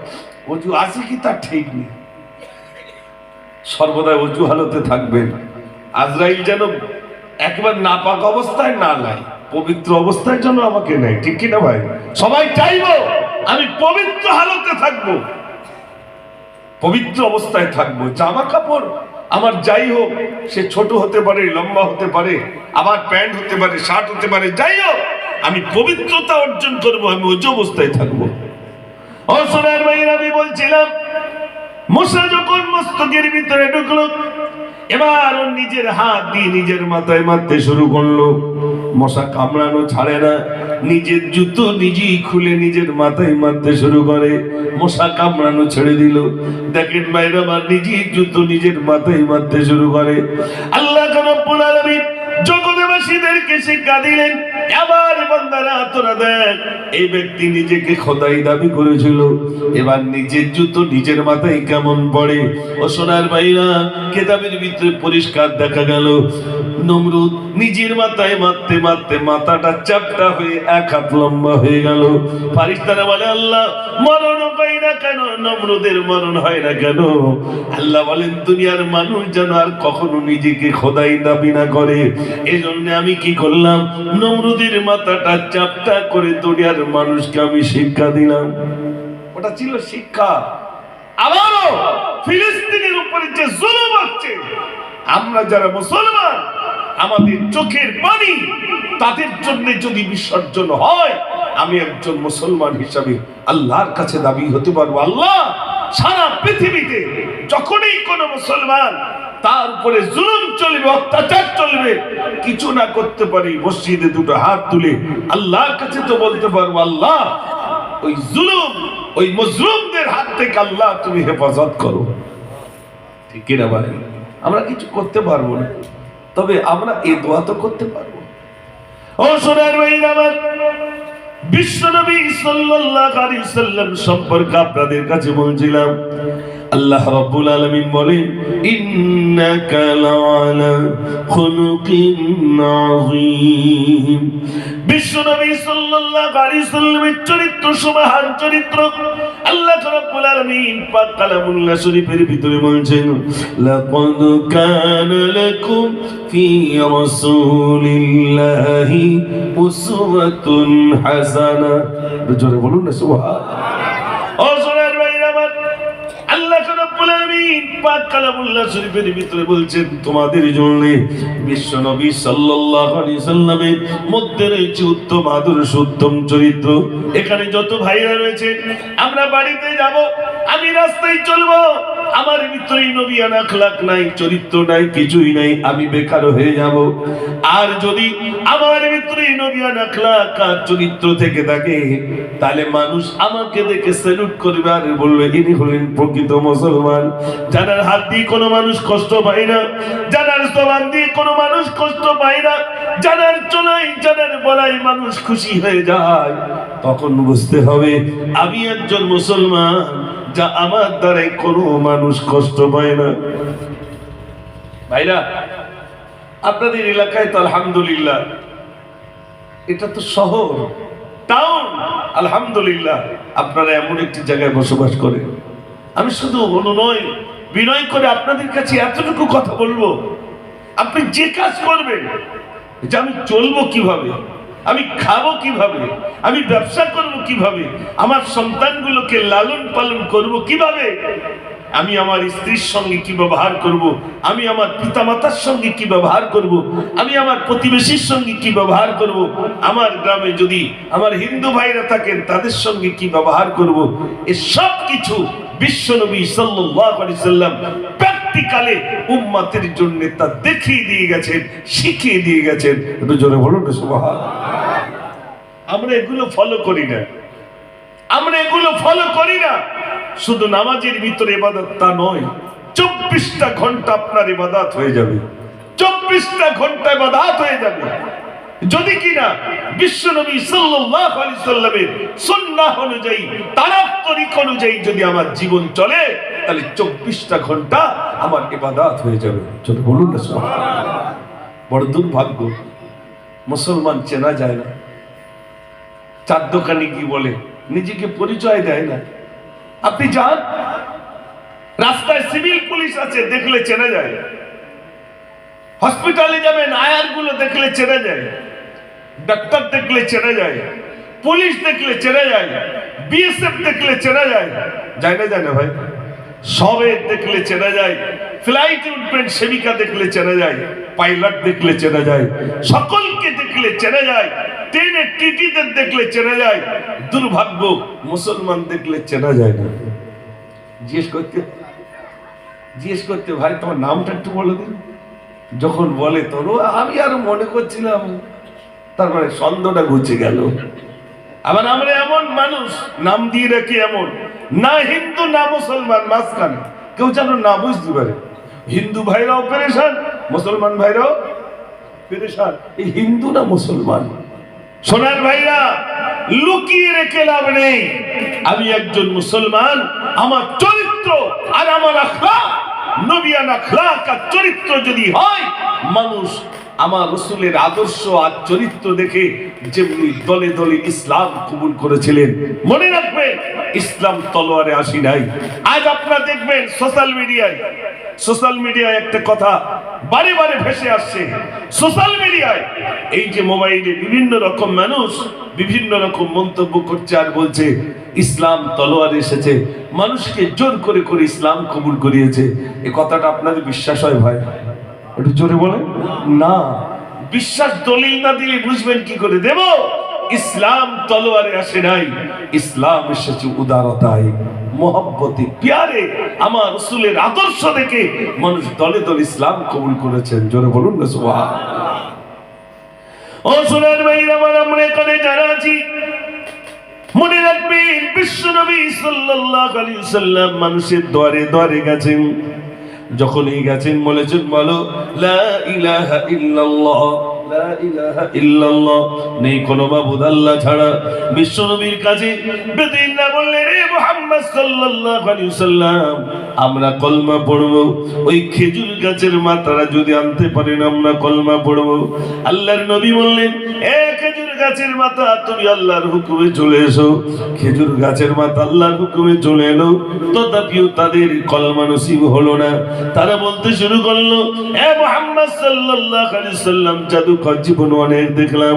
ওযু আছে কি তার ঠিক নেই। সর্বদা ওযু হালতে থাকবেন। আজরাইল যেন একবার নাপাক অবস্থায় না নাই, পবিত্র অবস্থায় যেন আমাকে নেয়, ঠিক কি না ভাই? সবাই চাইবো আমি পবিত্র হালতে থাকবো, পবিত্র অবস্থায় থাকবো। জামা কাপড় আমার যাই হোক, সে ছোট হতে পারে, লম্বা হতে পারে, আবার প্যান্ট হতে পারে, শার্ট হতে পারে, যাই হোক আমি পবিত্রতা অর্জন করবো, আমি ওযু অবস্থায় থাকবো। ও সোনার ভাইয়ের, আমি বলছিলাম মুসা যখন মস্তকের ভিতরে ঢুকলো, এবার ও নিজের হাত দিয়ে নিজের মাথায় মারতে শুরু করলো। মশা কামড়ানো ছাড়ে না, নিজের জুতো নিজেই খুলে নিজের মাথায় মারতে শুরু করে। মশা কামড়ানো ছেড়ে দিল। দেখেন ভাইরা আমার, নিজের জুতো নিজের মাথায় মারতে শুরু করে। আল্লাহ রাব্বুল আলামিন জগৎবাসীদেরকে শিক্ষা দিলেন, এবার বান্দারা তোরা দেখ, এই ব্যক্তি নিজেকে খোদাই দাবি করেছিল, এবার নিজের জুতো নিজের মাথায় কেমন পড়ে। ও সোনার ভাইরা, কিতাবের ভিতরে পরিষ্কার দেখা গেল নমরুদ নিজের মাথায় মারতে মারতে মাথাটা চ্যাপ্টা হয়ে 1 হাত লম্বা হয়ে গেল। ফারিস্তারা বলে, আল্লাহ মরণ হয় না কেন, নমরুদের মরণ হয় না কেন? আল্লাহ বলেন, দুনিয়ার মানুষ যেন আর কখনো নিজেকে খোদাই দাবি না করে, এই জন্য আমি কি করলাম, নমরুদের মাথাটা চ্যাপ্টা করে দুনিয়ার মানুষকে আমি শিক্ষা দিলাম। ওটা ছিল শিক্ষা। আবারও ফিলিস্তিনের উপরে যে জুলুম হচ্ছে, আমরা যারা মুসলমান, আমাদের চোখের পানি তাদের জন্য যদি বিসর্জন হয়, আমি একজন মুসলমান হিসাবে আল্লাহর কাছে দাবি হতে পারবো, আল্লাহ সারা পৃথিবীতে যখনই কোন মুসলমান তার উপরে জুলুম চলবে, অত্যাচার চলবে, কিছু না করতে পারি, মসজিদে দুটো হাত তুলে আল্লাহর কাছে তো বলতে পারবো, আল্লাহ ওই জুলুম, ওই মজলুমদের হাত থেকে আল্লাহ তুমি হেফাজত করো। ঠিক না ভাই? আমরা কিছু করতে পারবো না, তবে আমরা এই দোয়া তো করতে পারবো। ও সোনার ভাইরা আমার, বিশ্বনবী সাল্লাল্লাহু আলাইহি ওয়াসাল্লাম সম্পর্কে আপনাদের কাছে বলছিলাম, আল্লাহ রাব্বুল আলামিন বলেন, ইন্নাকা লাআলা খুলুকিন আযীম। বিশ্বনবী সাল্লাল্লাহু আলাইহি ওয়াসাল্লামের চরিত্র সুমহান চরিত্র। আল্লাহ রাব্বুল আলামিন পাক কালামুল্লাহ শরীফের ভিতরে বলছেন, লাকাদ কানা লাকুম ফি রাসূলিল্লাহি উসওয়াতুন হাসানা। জোরে বলুন না সুবহানাল্লাহ। ও সোনার ভাইরা আমার, আল্লাহ রাব্বুল আলামিন পাক কালামুল্লাহ শরীফের ভিতরে বলছেন, তোমাদের জন্য বিশ্বনবী সাল্লাল্লাহু আলাইহি সাল্লামের মধ্যে রয়েছে উত্তম আদর্শ, উত্তম চরিত্র। এখানে যত ভাইরা রয়েছে, আমরা বাড়িতে যাব, আমি রাস্তায় চলবো, আমার ভিতরে নবিয়ান আখলাক নাই, চরিত্র নাই, কিছুই নাই, আমি বেকার হয়ে যাব। আর যদি আমার ভিতরে নবিয়ান আখলাক আর চরিত্র থেকে থাকে, তাহলে মানুষ আমাকে দেখে স্যালুট করবে আর বলবে, ইনি হলেন প্রকৃত মুসলমান। যার হাত দিয়ে কোনো মানুষ কষ্ট পায় না, যার জবান দিয়ে কোনো মানুষ কষ্ট পায় না, যার চলাই যার বলাই মানুষ খুশি হয়ে যায়, তখন বুঝতে হবে আমি একজন মুসলমান, যা আমার দ্বারাই কোনো মানুষ কষ্ট পায় না। ভাইরা, আপনাদের এলাকায় তো আলহামদুলিল্লাহ, এটা তো শহর, টাউন, আলহামদুলিল্লাহ আপনারা এমন একটি জায়গায় বসবাস করেন। আমি শুধু অনুনয় বিনয় করে আপনাদের কাছে এতটুকু কথা বলবো, আপনি যে কাজ করবেন, যে আমি চলবো কিভাবে, আমি খাবো কিভাবে, আমি ব্যবসা করব কিভাবে, আমার সন্তানগুলোকে লালন পালন করব কিভাবে, আমি আমার স্ত্রীর সঙ্গে কি ব্যবহার করব, আমি আমার পিতামাতার সঙ্গে কি ব্যবহার করব, আমি আমার প্রতিবেশীর সঙ্গে কি ব্যবহার করব, আমার গ্রামে যদি আমার হিন্দু ভাইরা থাকেন তাদের সঙ্গে কি ব্যবহার করব, এই সব কিছু বিশ্বনবী সাল্লাল্লাহু আলাইহি সাল্লাম প্র্যাকটিক্যালি উম্মতের জন্য তা দেখিয়ে দিয়ে গেছেন, শিখিয়ে দিয়ে গেছেন। একটু জোরে বলুন না সুবহানাল্লাহ। আমরা এগুলো ফলো করি না, আমরা এগুলো ফলো করি না। শুধু নামাজের ভিতরে ইবাদত তা নয়, 24টা ঘন্টা আপনার ইবাদত হয়ে যাবে, 24টা ঘন্টা ইবাদত হয়ে যাবে যদি কিনা বিশ্বনবী সাল্লাল্লাহু আলাইহি সাল্লামের সুন্নাহ অনুযায়ী, তারাক তরিক অনুযায়ী যদি আমার জীবন চলে, তাহলে 24টা ঘন্টা আমার ইবাদত হয়ে যাবে। চলো বলুন না সুবহানাল্লাহ। বড় দুর্ভাগ্য, মুসলমান চেনা যায় না, চার দোকানে কি বলে, নিজেকে পরিচয় দেয় না। আপনি যান, রাস্তায় সিভিল পুলিশ আছে, দেখলে চেনা যায়। হসপিটালে যাবেন, আয়ার গুলো দেখলে চেনা যায়, ডাক্তার দেখলে চেনা যায়, পুলিশ দেখলে চেনা যায়, বিএসএফ দেখলে চেনা যায়। যায় না, যায় না ভাই? সবে দেখলে চেনা যায়, ফ্লাইটে উঠবেন সেবিকা দেখলে চেনা যায়, পাইলট দেখলে চেনা যায়, সকলকে দেখলে চেনা যায়, ট্রেনে টিটিদের দেখলে চেনা যায়। দুর্ভাগ্য, মুসলমান দেখলে চেনা যায় না। জিজ্ঞেস করতে ভাই তোমার নামটা একটু বলে দিন। যখন বলে তোর আমি আরো মনে করছিলাম, তারপরে সন্দেহটা ঘুচে গেল। আবার আমরা এমন মানুষ নাম দিয়ে রাখি এমন, না হিন্দু না মুসলমান, মাঝখানে কেউ যেন না বুঝতে পারে। হিন্দু ভাইরাও পেরেশান, মুসলমান ভাইরাও পেরেশান, এই হিন্দু না মুসলমান। সোনার ভাইরা, লুকিয়ে রেখে লাভ নেই। আমি একজন মুসলমান, আমার চরিত্র আর আমার আখলাক, নবিয়ান আখলাক আর চরিত্র যদি হয়, মানুষ আমার রাসূলের আদর্শ আর চরিত্র দেখে যেমনি দলে দলে ইসলাম কবুল করেছিলেন। মনে রাখবেন, ইসলাম তলোয়ারে আসি নাই। আজ আপনারা দেখবেন সোশ্যাল মিডিয়ায় একটা কথা বারে বারে ভেসে আসছে। সোশ্যাল মিডিয়ায় এই যে মোবাইলে বিভিন্ন রকম মানুষ বিভিন্ন রকম মন্তব্য করছে আর বলছে ইসলাম তলোয়ারে এসেছে, মানুষকে জোর করে করে ইসলাম কবুল করিয়েছে। এই কথাটা আপনাদের বিশ্বাস হয় ভাই? একটু জোরে বলেন না। বিশ্বাস দলিল না দিলে বুঝবেন কি করে দেব? ইসলাম তলোয়ারে আসে নাই, ইসলাম এসেছে উদারতায়, মহব্বতে প্যারে আমার রাসূলের আদর্শ দেখে মানুষ দলে দলে ইসলাম কবুল করেছেন। জোরে বলুন না সুবহানাল্লাহ। ও সোনার ভাইরা আমার, আমরা এখানে যারা আছি মনে রাখবেন বিশ্ব নবী সাল্লাল্লাহু আলাইহি ওয়াসাল্লাম মানুষের দ্বারে দ্বারে গেছেন। যখনই গেছেন বলেছেন বলো লা ইলাহা ইল্লাল্লাহ, লা ইলাহা ইল্লাল্লাহ, নেই কোনো মাবুদ আল্লাহ ছাড়া। বিশ্ব নবীর কাছে বেদুইনরা বললেন রে মুহাম্মদ সাল্লাল্লাহু আলাইহি ওয়াসাল্লাম, আমরা কলমা পড়ব, ওই খেজুর গাছের মাথাটা যদি আনতে পারেন আমরা কলমা পড়ব। আল্লাহর নবী বললেন এ খেজুর গাছের মাথা, তুমি আল্লাহর হুকুমে চলে এসো। খেজুর গাছের মাথা আল্লাহর হুকুমে চলে এলো, তথাপিও তাদের কলমা নসিব হলো না। তারা বলতে শুরু করলো এ মুহাম্মদ সাল্লাল্লাহু আলাইহি ওয়াসাল্লাম, জাদুকর জীবন অনেক দেখলাম,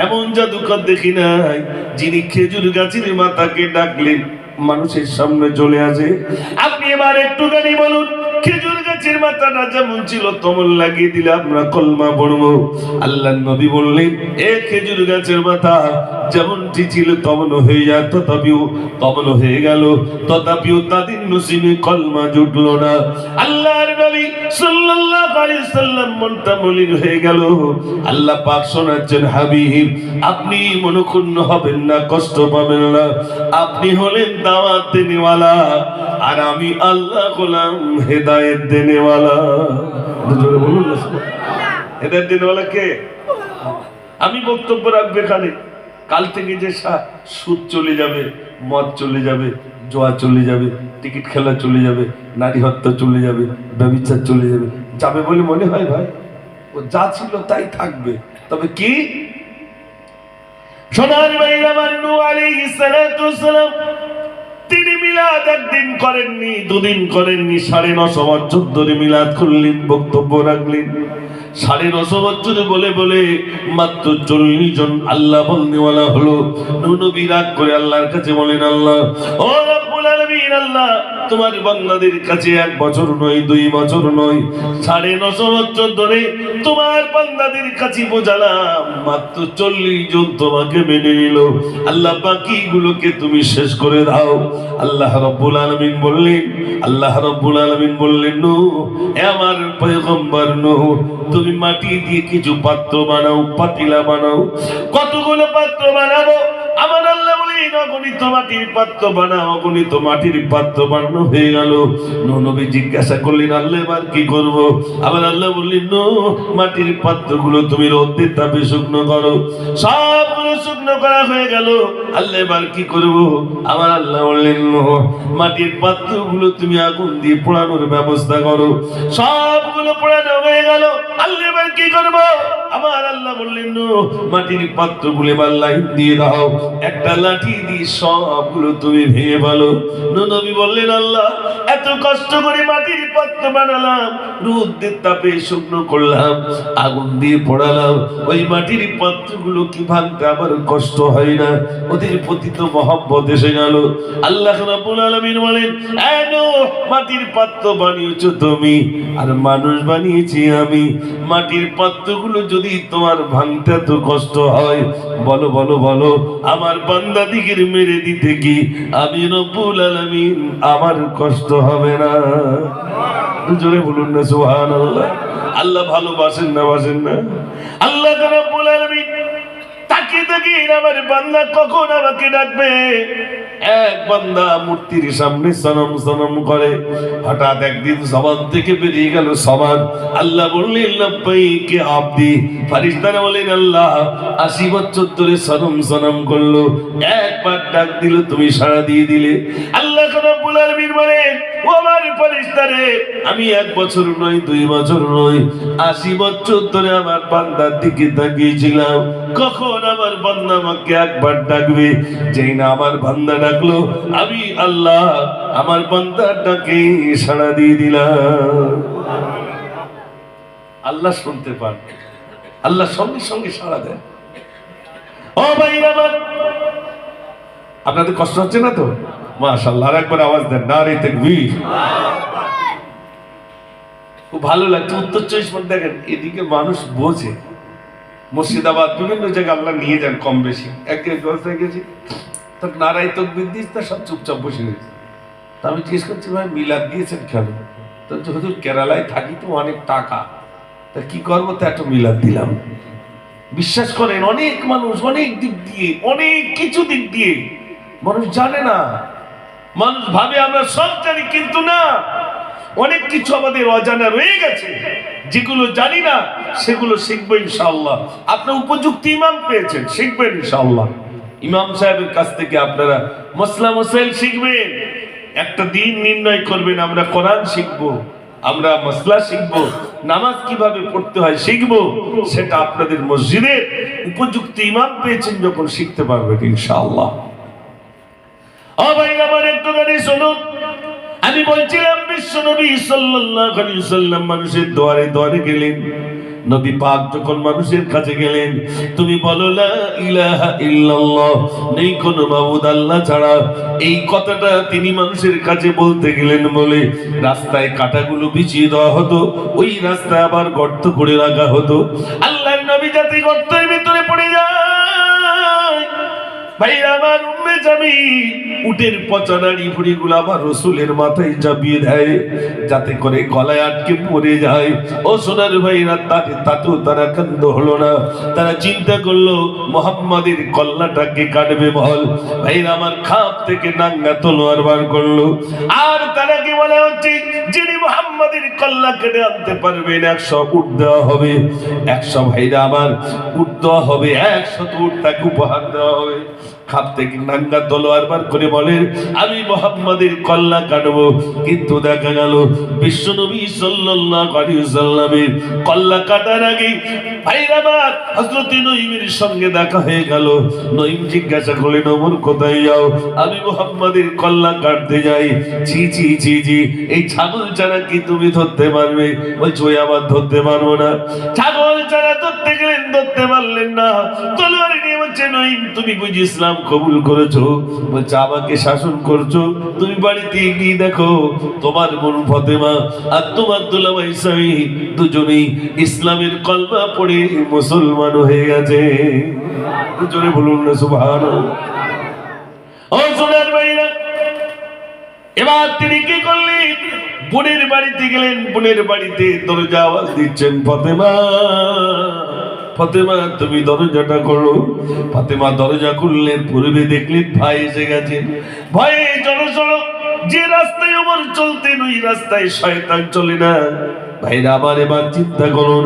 এমন জাদুকর দেখি নাই যিনি খেজুর গাছের মাথাকে ডাকলেন মানুষের সামনে চলে আসে। আপনি এবার একটুখানি বলুন খেজুর গাছের মাথাটা যেমন ছিল তেমন লাগিয়ে দিলে আমরা কলমা পড়বো। আল্লাহর নবী বললেন এ খেজুর গাছের মাথা যেমনটি ছিল তেমন হয়ে যায়, তেমন হয়ে গেল, তথাপিও তাদের নসিবে কলমা জুটলো না। আল্লাহর নবী সাল্লাল্লাহু আলাইহি ওয়াসাল্লাম মনটা মলিন হয়ে গেল। আল্লাহ পাক শোনাচ্ছেন হাবিব, আপনি মনক্ষুণ্ণ হবেন না, কষ্ট পাবেন না, আপনি হলেন দাওয়াত দেনেওয়ালা আর আমি আল্লাহ হলাম হেদায়েত দেনেওয়ালা। জোরে বলুন না সুবহানাল্লাহ। হেদায়েত দেনেওয়ালা কে? আমি বক্তব্য রাখবো এখানে, কাল থেকে যে সুদ চলে যাবে, মদ চলে যাবে, জুয়া চলে যাবে, টিকিট খেলা চলে যাবে, নারী হত্যা চলে যাবে, ব্যভিচার চলে যাবে, যাবে বলে মনে হয় ভাই? ও যা ছিল তাই থাকবে। তবে কি সোনার ভাইরা, আমার নূহ আলাইহিস সালাতু ওয়াস সালাম তিনি মিলাদ একদিন করেননি, দুদিন করেননি, 950 বছর ধরে মিলাদ করলেন, বক্তব্য রাখলেন। 950 বছর বলে বলে মাত্র 40 জন আল্লাহ বলনেওয়ালা হলো। নবী রাগ করে আল্লাহর কাছে বলেন আল্লাহ ও রব্বুল আলামিন, আল্লাহ তোমার বান্দাদের কাছে 1 বছর নয়, 2 বছর নয়, 950 বছর ধরে তোমার বান্দাদের কাছে বোঝালাম, মাত্র 40 জন তোমাকে মেনে নিল। আল্লাহ বাকিগুলোকে তুমি শেষ করে দাও। আল্লাহ রাব্বুল আলামিন বললেন নূহ, এ আমার পয়গম্বর নূহ, তুমি মাটি দিয়ে কিছু পাত্র বানাও, পাতিলা বানাও। কতগুলো পাত্র বানাবো? আমার আল্লাহ বলেন অগণিত মাটির পাত্র বানাও, অগণিত মাটির পাত্র বানানো হয়ে গেল। নূহ নবী জিজ্ঞাসা করলেন আল্লাহ এবার কি করব? আমার আল্লাহ বললেন নূহ, মাটির পাত্রগুলো তুমি রোদে তাপে শুকনো করো। সবগুলো শুকনো করা হয়ে গেল। আল্লাহ এবার কি করব? আমার আল্লাহ বললেন নূহ, মাটির পাত্রগুলো তুমি আগুন দিয়ে পোড়ানোর ব্যবস্থা করো। সবগুলো পোড়ানো হয়ে গেল। আল্লাহ এবার কি করব? আমার আল্লাহ বললেন নূহ, মাটির পাত্রগুলো এবার লাইন দিয়ে দাও, একটা লাঠি দিয়ে সবগুলো তুমি ভেঙে ফেলো। নূহ নবী বললেন আল্লাহ এত কষ্ট করে মাটির পাত্র বানালাম, রোদের তাপে শুকনো করলাম, আগুন দিয়ে পোড়ালাম, ওই মাটির পাত্রগুলো কি ভাঙতে আমার কষ্ট হয় না? ওদের প্রতি তো মহব্বত এসে গেল। আল্লাহ রাব্বুল আলামিন বলেন এ নূহ, মাটির পাত্র বানিয়েছো তুমি আর মানুষ বানিয়েছি আমি। মাটির পাত্রগুলো যদি তোমার ভাঙতে এত কষ্ট হয়, বলো বলো বলো আমার বান্দাদিগের মেরে দিতে কি আমি রব্বুল আলামিন আমার কষ্ট হবে না? জোরে বলুন না সুবহানাল্লাহ। আল্লাহ ভালোবাসেন না বাসেন না? আল্লাহ রাব্বুল আলামিন তাকিয়ে তাকিয়ে আমার বান্দা কখন আমাকে ডাকবে। এক বান্দা মূর্তির সামনে সনম সনম করে, হঠাৎ একদিন জবান থেকে বেরিয়ে গেল সমান। আল্লাহ বললেন লাব্বাইকে আবদি। ফেরেশতারা বলেন আল্লাহ 80 বছর ধরে সনম সনম করলো, একবার ডাক দিল তুমি সাড়া দিয়ে দিলে। আল্লাহ রাব্বুল আলামিন বলেন ও আমার ফেরেশতারে, আমি 1 বছর নয়, 2 বছর নয়, 80 বছর ধরে আমার বান্দার দিকে তাকিয়েছিলাম, কখন আমার বান্দা আমাকে একবার ডাকবে। যেই না আমার বান্দা ডাকলো, আমি আল্লাহ আমার বান্দার ডাকে সাড়া দিয়ে দিলাম। আল্লাহ শুনতে পান, আল্লাহ সঙ্গে সঙ্গে সাড়া দেন। ও ভাই আমার, আপনাদের কষ্ট হচ্ছে না তো? মাশাআল্লাহ, আরেকবার আওয়াজ দেন নারে তাকবীর। খুব ভালো লাগছে। উত্তর 24 পরগনা দেখেন, এদিকে মানুষ বোঝে। মুর্শিদাবাদ বিভিন্ন জায়গায় আল্লাহ নিয়ে যান কম বেশি। এক ব্যবস্থায় গেছি, তো নারাই তাকবীর দিস, তা সব চুপচাপ বসে রয়েছে। তা আমি জিজ্ঞেস করছি ভাই মিলাদ দিয়েছেন কেন? তো যেহেতু কেরালায় থাকি তো অনেক টাকা, তা কি করবো, তা একটা মিলাদ দিলাম। বিশ্বাস করেন অনেক মানুষ অনেক দিক দিয়ে, অনেক কিছু দিক দিয়ে মানুষ জানে না। মানুষ ভাবে আমরা সব জানি, কিন্তু না, অনেক কিছু আমাদের অজানা রয়ে গেছে, যেগুলো জানি না সেগুলো শিখবো ইনশাআল্লাহ। আপনার উপযুক্ত ইমাম পেয়েছেন, শিখবেন ইনশাআল্লাহ। ইমাম সাহেবের কাছ থেকে আপনারা মসলা মসাইল শিখবেন, একটা দিন নির্ণয় করবেন। আমরা কোরআন শিখবো, আমরা মসলা শিখবো, নামাজ কিভাবে পড়তে হয় শিখবো। সেটা আপনাদের মসজিদের উপযুক্ত ইমাম পেয়েছেন যখন শিখতে পারবেন ইনশাআল্লাহ। ও ভাই আমার একটুখানি শুনুন, আমি বলছিলাম বিশ্ব নবী সাল্লাল্লাহু আলাইহি ওয়াসাল্লাম মানুষের দুয়ারে দুয়ারে গেলেন। নবী পাক যখন মানুষের কাছে গেলেন, তুমি বলো লা ইলাহা ইল্লাল্লাহ, নেই কোনো মাবুদ আল্লাহ ছাড়া, এই কথাটা তিনি মানুষের কাছে বলতে গেলেন বলে রাস্তায় কাঁটাগুলো বিছিয়ে দেওয়া হতো, ওই রাস্তায় আবার গর্ত করে রাখা হতো। আল্লাহর নবী যাতে গর্তের ভিতরে পড়ে যায়, ভাইরা আমার উম্মে জামি উটের পচা নাড়ি ভুড়িগুলো আবার রসুলের মাথায় চাপিয়ে দেয়, যাতে করে গলায় আটকে পড়ে যায়। ও সোনার ভাইরা, তাতেও তারা কান্দ হলো না। তারা চিন্তা করলো মুহাম্মাদের কল্লাটাকে কাটবে বল। ভাইরা আমার খাপ থেকে নাঙ্গা তলোয়ার বার করলো, আর তারা কি বলা হচ্ছে, যিনি মুহাম্মাদের কল্লা কেটে আনতে পারবেন 100 উট দেওয়া হবে। 100 ভাইরা আমার উট দেওয়া হবে, 100 উট তাকে উপহার দেওয়া হবে। খাপ থেকে নাঙ্গা তলোয়ার বার করে বলেন, আমি মুহাম্মাদের কল্লা কাটবো। কিন্তু দেখা গেল বিশ্বনবী সাল্লাল্লাহু আলাইহি ওয়াসাল্লামের কল্লা কাটার আগে ভাইরা আমার হযরত নঈমের সঙ্গে দেখা হয়ে গেল। নঈম জিজ্ঞাসা করলেন, ওমর কোথায় যাও? আমি মুহাম্মাদের কল্লা কাটতে যাই। জি জি জি জি, এই ছাগল ছাড়া কি তুমি ধরতে পারবে? বলছে ওই আবার ধরতে পারবো না। ছাগল ছাড়া ধরতে গেলেন, ধরতে পারলেন না। তলোয়ার নিয়ে বলছে, নঈম তুমি বুঝি ইসলাম কবুল করেছো? বলছে আমাকে শাসন করছো? তুমি বাড়িতে গিয়ে দেখো তোমার বোন ফাতেমা আর তোমার দুলাভাই ইসমাঈল দুজনেই ইসলামের কলমা পড়ে মুসলমান হয়ে গেছে। দুজনে বলুন না সুবহানাল্লাহ। ও সোনার ভাইরা, এবার তিনি কি করলেন? বোনের বাড়িতে গেলেন। বোনের বাড়িতে দরজা আওয়াজ দিচ্ছেন, ফাতেমা ফাতেমা তুমি দরজাটা করো। ফাতেমা দরজা খুললেন, পূর্বে দেখলেন ভাই এসে গেছেন। ভয়ে জড়সড়, যে রাস্তায় ওমর চলতেন ওই রাস্তায় শয়তান চলে না। ভাইরা আমার এবার চিন্তা করুন,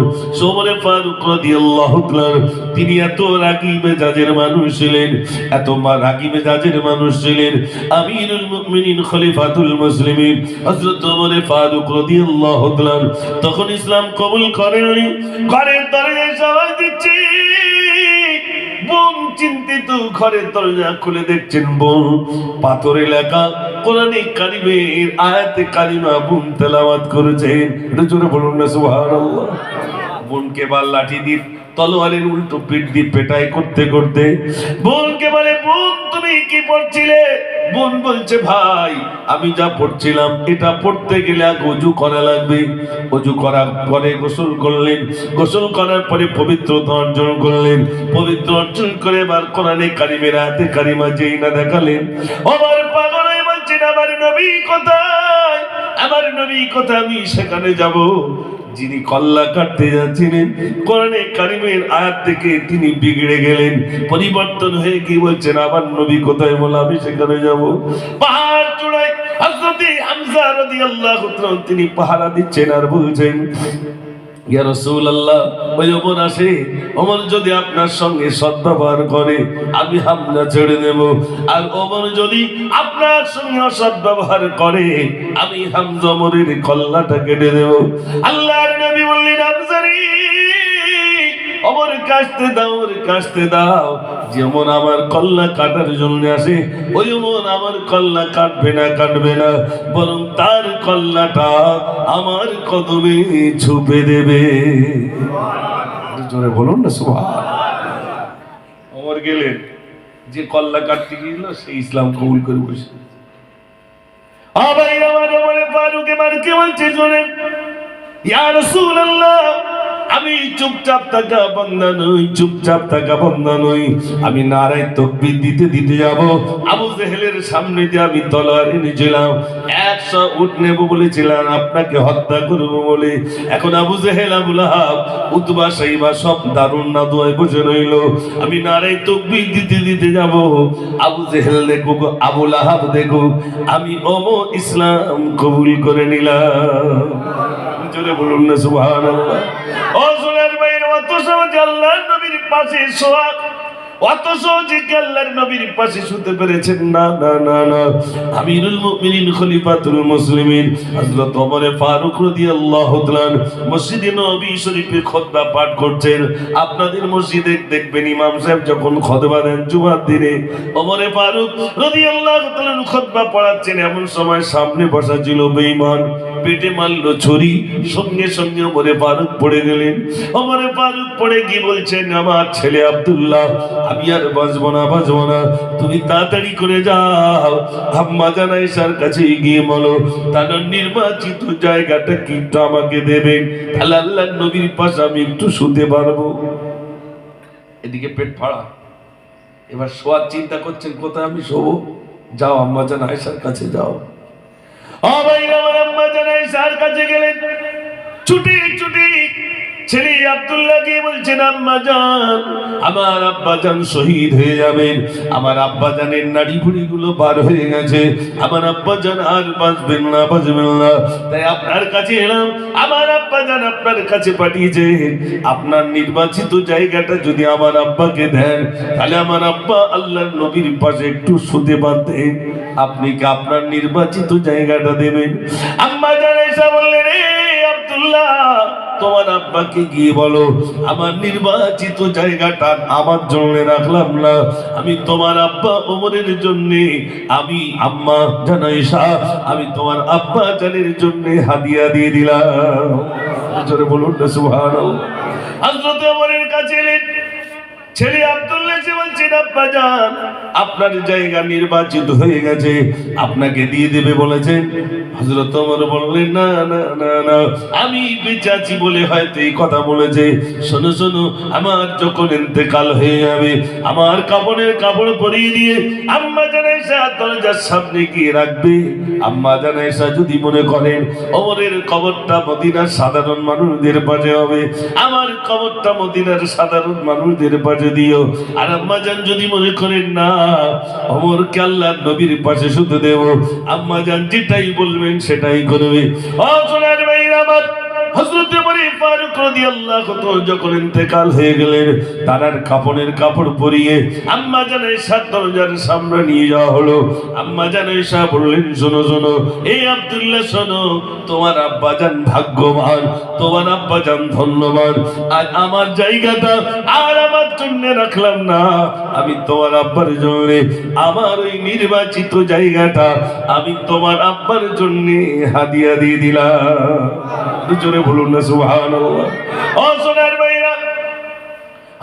ওমর ফারুক রাদিয়াল্লাহু তাআলা তিনি এত রাগী মেজাজের মানুষ ছিলেন, এত রাগী মেজাজের মানুষ ছিলেন। আমিরুল মুমিনিন খলিফাতুল মুসলিমিন হযরত ওমর ফারুক রাদিয়াল্লাহু তাআলা তখন ইসলাম কবুল করেননি। ঘরের দরজায় সবাই দিচ্ছে, বোন চিন্তিত, ঘরের দরজা খুলে দেখছেন বোন পাথরে লেখা কোরআনে কারিমের আয়াতে কারিমা বোন তেলাওয়াত করেছেন। এটা জোরে বলুন না সুবহানাল্লাহ। বোনকে বার লাঠি দিয়ে তলোয়ারের উল্টো পিঠ দিয়ে পেটাই করতে করতে বোনকে বলে, বোন তুমি কি পড়ছিলে? বোন বলছে, ভাই আমি যা পড়ছিলাম এটা পড়তে গেলে আগে ওযু করা লাগবে। ওযু করার পরে গোসল করলেন, গোসল করার পরে পবিত্রতা অর্জন করলেন, পবিত্র অর্জন করে এবার কোরআনে কারিমের আয়াতে কারিমা যেই না দেখালেন, আমার পাগল হয়ে বলছেন, আমার নবী কোথায়? আমার নবী কোথায়? আমি সেখানে যাব। যিনি কল্লা কাটতে যাচ্ছিলেন কোরআনে কারিমের আয়াত থেকে তিনি বিগড়ে গেলেন, পরিবর্তন হয়ে কি বলছেন, আমার নবী কোথায়? বলে আমি সেখানে যাব। পাহাড় চূড়ায় হযরত হামজা রাদিয়াল্লাহু তাআলা তিনি পাহারা দিচ্ছেন আর বলছেন, ইয়া রাসূলুল্লাহ, ওই ওমর আসে, ওমর যদি আপনার সঙ্গে সদ্ব্যবহার করে আমি হামজা ছেড়ে দেব, আর ওমর যদি আপনার সঙ্গে অসদ্ব্যবহার করে আমি হামজা ওমরের কল্লাটা কেটে দেব। আল্লাহর নবী বললেন, হামজা রে, ওমর কাটতে দাও, ওমর কাটতে দাও। যেমন আমার কল্লা কাটার জন্য আসে, ওই ওমর আমার কল্লা কাটবে না, কাটবে না, বরং তার কল্লাটা আমার কদমে ছুপে দেবে। জোরে বলুন না সুবহানাল্লাহ। ওমর গেলেন, যে কল্লা কাটতে গিয়েছিল সে ইসলাম কবুল করে বসে। আবার আমার ওমর ফারুক এবার কি বলছে শুনেন, ইয়া রাসূলুল্লাহ, আমি চুপচাপ থাকা বান্দা নই, চুপচাপ থাকা বান্দা নই। আমি নারায়ে তাকবীর দিতে দিতে যাব। আবু জেহেলের সামনে দিয়ে আমি তলোয়ার এনেছিলাম, 100 উট নেব বলেছিলাম আপনাকে হত্যা করব বলে। এখন আবু জেহেল, আবু লাহাব, উতবা, সাইবা সব দারুন না দোয়ায় বসে রইল। আমি নারায়ে তাকবীর দিতে দিতে যাব। আবু জেহেল দেখো, আবু লাহাব দেখো, আমি ইসলাম কবুল করে নিলাম। জোরে বলুন না সুবহানাল্লাহ। ও সোনার ভাইরা, অত সহজে আল্লাহর নবীর পাশে শোয়া, অত সহজে কি আল্লাহর নবীর পাশে শুতে পেরেছেন? না না না না। আমিরুল মুমিনিন খলিফাতুল মুসলিমিন হযরত ওমর ফারুক রাদিয়াল্লাহু তাআলা মসজিদে নববী শরীফে খুতবা পাঠ করছেন। আপনাদের মসজিদে দেখবেন ইমাম সাহেব যখন খুতবা দেন জুমার দিনে, ওমর ফারুক রাদিয়াল্লাহু তাআলা খুতবা পড়াচ্ছেন, এমন সময় সামনে বসা ছিল বেঈমান, পেটে মারলো ছুরি, সঙ্গে সঙ্গে ওমর ফারুক পড়ে গেলেন। ওমর ফারুক পড়ে গিয়ে বলছেন, আমার ছেলে আব্দুল্লাহ, আমি আর বাঁচবো না, বাঁচবো না, তুমি তাড়াতাড়ি করে যাও, আম্মা জান আয়েশার কাছে গিয়ে বলো তার নির্বাচিত জায়গাটা কি একটু আমাকে দেবেন, তাহলে আল্লাহর নবীর পাশে আমি একটু শুতে পারবো। এদিকে পেট ফাড়া, এবার শোয়ার চিন্তা করছেন কোথায় আমি শোবো। যাও আম্মা জান আয়েশার কাছে যাও। ও ভাইরা, আমার আম্মা জান আয়েশার কাছে গেলেন, ছুটি ছুটি ছেলে আব্দুল্লাহ গিয়ে বলছেন, আম্মা জান, আমার আব্বা জান শহীদ হয়ে যাবেন, আমার আব্বা জানের নাড়ি ভুড়ি গুলো বার হয়ে গেছে, আমার আব্বা জান আর বাঁচবেন না, বাঁচবেন না, তাই আপনার কাছে এলাম। আমার আব্বা জান আপনার কাছে পাঠিয়েছেন, আপনার নির্বাচিত জায়গাটা যদি আমার আব্বাকে দেন, তাহলে আমার আব্বা আল্লাহর নবীর পাশে একটু শুতে পারতেন, আপনি কি আপনার নির্বাচিত জায়গাটা দেবেন? আম্মা জান আয়েশা বললেন, আব্দুল্লাহ, তোমার আব্বাকে গিয়ে বলো আমার নির্বাচিত জায়গাটা আমার জন্য রাখলাম না, আমি তোমার আব্বা ওমরের জন্য, আমি আম্মা জান আয়েশা, আমি তোমার আব্বা জানের জন্য হাদিয়া দিয়ে দিলাম। জোরে বলুন না সুবহানাল্লাহ। হযরত ওমরের কাছে এলেন, ছেলে আব্দুল্লাহ এসে বলছেন, আব্বা জান, আপনার জায়গা নির্বাচিত হয়ে গেছে, আপনাকে দিয়ে দেবে বলেছেন। হযরত ওমর বললেন, না না না না, আমি বেঁচে আছি বলে হয়তো এই কথা বলেছে। শোনো শোনো, আমার যখন ইন্তেকাল হয়ে যাবে, আমার কাপড়ের কাপড় পরিয়ে দিয়ে আম্মা জান আয়েশা দরজার সামনে গিয়ে রাখবে। আম্মা জান আয়েশা যদি মনে করেন ওমরের কবরটা মদিনার সাধারণ মানুষদের পাশে হবে, আমার কবরটা মদিনার সাধারণ মানুষদের পাশে দিও। আর আম্মা জান যদি মনে করেন না ওমরকে আল্লাহর নবীর পাশে শুতে দেব, আম্মা জান যেটাই বলবেন সেটাই করবে। ও সোনার ভাইরা আমার, হযরত ওমর ফারুক রাদিয়াল্লাহু তাআলা যখন ইন্তেকাল হয়ে গেলেন, তার কাফনের কাপড় পরিয়ে আম্মা জান আয়েশার দরজার সামনে নিয়ে যাওয়া হলো। আম্মা জান আয়েশা বললেন, শোনো শোনো, এই আব্দুল্লাহ শোনো, তোমার আব্বা জান ভাগ্যবান, তোমার আব্বা জান ধন্যবান, আজ আমার জায়গাটা আর আমার জন্য রাখলাম না, আমি তোমার আব্বার জন্য আমার ওই নির্বাচিত জায়গাটা আমি তোমার আব্বার জন্য হাদিয়া দিয়ে দিলাম। জোরে বলুন না সুবহানাল্লাহ। ও সোনার ভাইরা,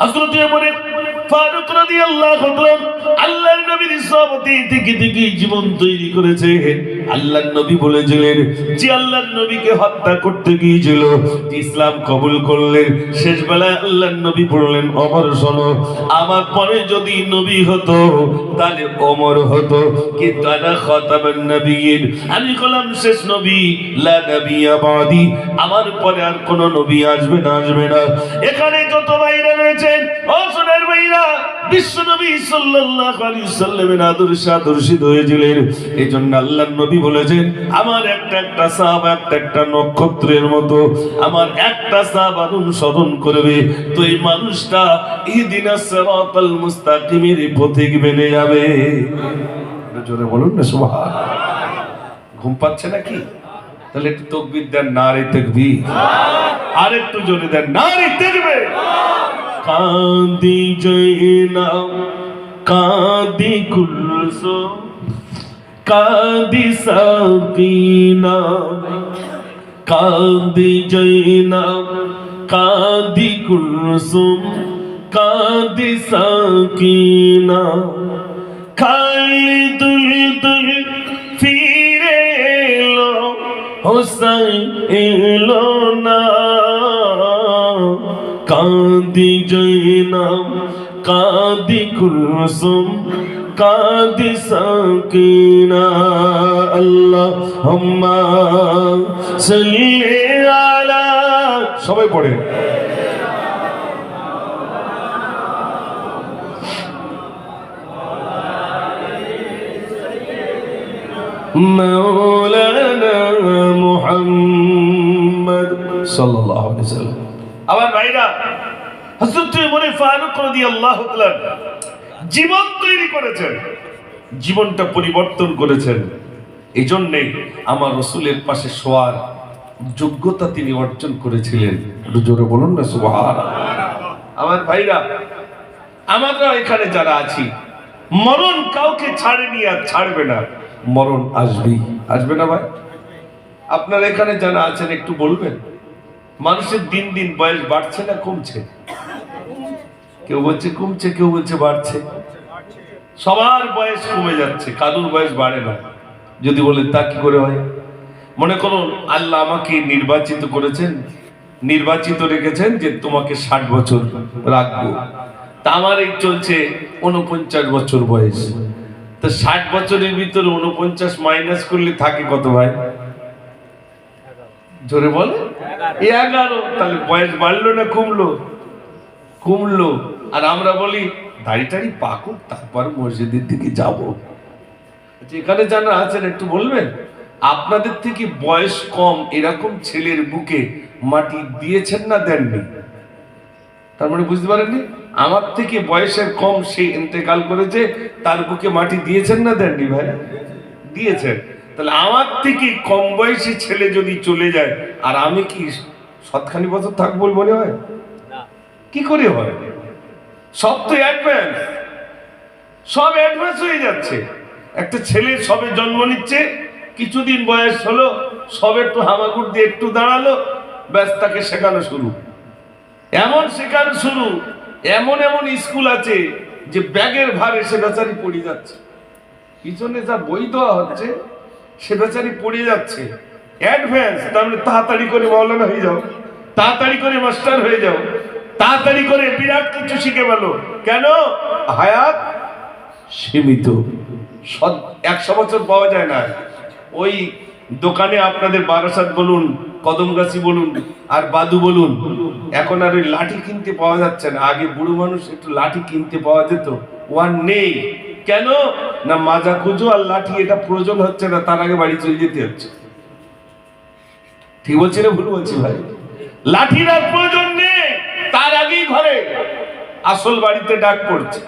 হযরত ওমর ফারুক রাদিয়াল্লাহু তাআলা আল্লাহর নবীর সাহাবী থেকে থেকে জীবন তৈরি করেছে। আল্লাহর নবী বলেছিলেন, যে আল্লাহর নবীকে হত্যা করতে গিয়েছিল, ইসলাম কবুল করলেন, শেষ বেলায় আল্লাহর নবী বললেন, ওমর শোনো, আমার পরে যদি নবী হতো তাহলে ওমর হতো, কিন্তু আনা খাতামুন নবিয়্যিন, আমি হলাম শেষ নবী, লা নবিয়্যা বাদি, আমার পরে আর কোন নবী আসবে না, আসবে না। এখানে যত ভাইরা রয়েছেন, ও সোনার ভাইরা, বিশ্ব নবী সাল্লাল্লাহু আলাইহি সাল্লামের আদর্শে আদর্শিত হয়েছিলেন। এজন্য আল্লাহর নবী বলেছেন, আমার একটা একটা সাহাবা একটা একটা নক্ষত্রের মতো, আমার একটা সাহাবা অনুসরণ করবে তো এই মানুষটা ইহদিনাস সিরাতাল মুস্তাকিমের পথিক বেনে যাবে। জোরে বলুন না সুবহানাল্লাহ। ঘুম পাচ্ছে নাকি? তাহলে একটু তাকবীর দেন, নারে তাকবীর। আর একটু জোরে দেন, নারে তাকবীর। কাঁদি জয়নাব, কাঁদি কুলসুম, কাঁদি সাকিনা, কাঁদি জয়নাব, কাঁদি কুলসুম, কাঁদি সাকিনা, খালিদুল দুল ফিরে এলো, হোসেন এলো না, কাঁদি জৈনব কাঁদি কুলসুম কাঁদি সাকিনা আল্লাহুম্মা সাল্লি আলা, সবাই পড়ে মাওলানা মুহাম্মদ সাল্লাল্লাহু আলাইহি ওয়াসাল্লাম। আমার ভাইরা, হযরত ওমর ফারুক রাদিয়াল্লাহু তাআলা জীবন তৈরি করেছেন, জীবনটা পরিবর্তন করেছেন। এই জন্যে আমার রাসূলের পাশে শোয়ার যোগ্যতা তিনি অর্জন করেছিলেন। একটু জোরে বলুন না সুবহানাল্লাহ। আমার ভাইরা, আমরা এখানে যারা আছি, মরণ কাউকে ছাড়েনি আর ছাড়বে না, মরণ আসবেই, আসবে না ভাই? আপনারা এখানে যারা আছেন একটু বলবেন, মানুষের দিন দিন বয়স বাড়ছে না কমছে? কেউ বলছে কমছে, কেউ বলছে বাড়ছে। সবার বয়স কমে যাচ্ছে, কারুর বয়স বাড়ে না। যদি বলেন তা কি করে হয়? মনে করুন আল্লাহ আমাকে নির্বাচিত করেছেন, নির্বাচিত রেখেছেন যে তোমাকে 60 বছর রাখবো। তা আমার এই চলছে 49 বছর বয়স। তো 60 বছরের ভিতরে 49 মাইনাস করলে থাকে কত ভাই? জোরে বলে 11। তাহলে বয়স বাড়লো না কমলো? কমলো। আর আমরা বলি দাড়ি টাড়ি পাকুক তারপর মসজিদের দিকে যাব। এখানে যারা আছেন একটু বলবেন, আপনাদের থেকে বয়স কম এরকম ছেলের বুকে মাটি দিয়েছেন না দেননি? তার মানে বুঝতে পারেননি? আমার থেকে বয়সের কম সে ইন্তেকাল করেছে, তার বুকে মাটি দিয়েছেন না দেননি ভাই? দিয়েছেন। তাহলে আমার থেকে কম বয়সী ছেলে যদি চলে যায়, আর আমি কি সৎখানি বছর থাকবো মনে হয়? কি করে হয়? সব তো অ্যাডভান্স, সব অ্যাডভান্স হয়ে যাচ্ছে। একটা ছেলে সবে জন্ম নিচ্ছে, কিছুদিন বয়স হলো, সবে একটু হামাগুড় দিয়ে একটু দাঁড়ালো, ব্যাস তাকে শেখানো শুরু। এমন শেখানো শুরু, এমন এমন স্কুল আছে যে ব্যাগের ভার এসে বেচারি পড়ে যাচ্ছে, পিছনে যা বই দেওয়া হচ্ছে সে বেচারি পড়ে যাচ্ছে। অ্যাডভান্স, তার মানে তাড়াতাড়ি করে মাওলানা হয়ে যাও, তাড়াতাড়ি করে মাস্টার হয়ে যাও, তাড়াতাড়ি করে বিরাট কিছু শিখে গেল। কেন? হায়াত সীমিত, 100 বছর পাওয়া যায় না। ওই দোকানে আপনাদের বারাসাত বলুন, কদমগাছি বলুন আর বাদু বলুন, এখন আর ওই লাঠি কিনতে পাওয়া যাচ্ছে না। আগে বুড়ো মানুষ একটু লাঠি কিনতে পাওয়া যেত, ওয়ান নেই। কেন না? মাজা খুঁজো আর লাঠি, এটা প্রয়োজন হচ্ছে না, তার আগে বাড়ি চলে যেতে হচ্ছে। ঠিক বলছি না ভুল বলছি ভাই? লাঠির আর প্রয়োজন নেই, তার আগেই ঘরে আসল বাড়িতে ডাক পড়ছে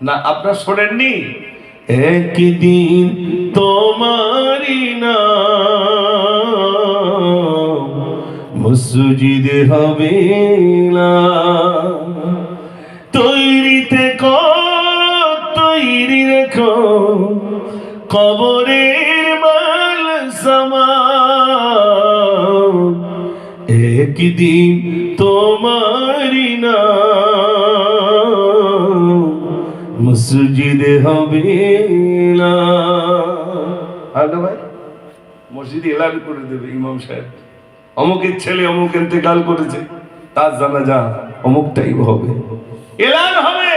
না। আপনার শোনেননি? একদিন তোমারি না মসজিদ হবে না, তৈরি থেকো তৈরি রেখো কবরের মাল সামান, একদিন তোমারি না মসজিদে হবে না। ভাই মসজিদে এলান করে দেবে ইমাম সাহেব, অমুকের ছেলে অমুক ইন্তেকাল করেছে, তার জানাজা অমুক টাইম হবে, এলান হবে,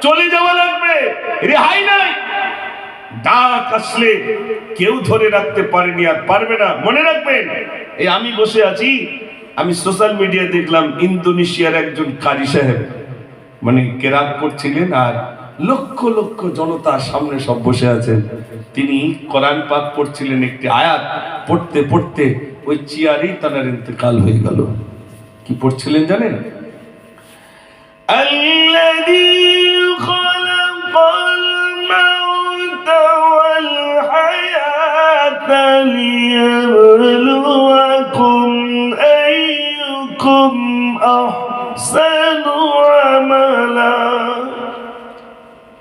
চলে যাওয়া লাগবে, রেহাই নাই। ডাক আসলে কেউ ধরে রাখতে পারেনি আর পারবে না। মনে রাখবেন, এই আমি বসে আছি, আমি সোশ্যাল মিডিয়া দেখলাম ইন্দোনেশিয়ার একজন কারি সাহেব মানে কেরাত পড়ছিলেন, আর লক্ষ লক্ষ জনতা সামনে সব বসে আছেন। তিনি কোরআন পাক পড়ছিলেন, একটি আয়াত পড়তে পড়তে ওই চেয়ারেই তার ইন্তেকাল হয়ে গেল। কি পড়ছিলেন জানেন? আল্লাযী খালাকাল মাউতা ওয়াল হায়াতা লিয়াবলুয়াকুম আইয়ুকুম আহসানু আমালা।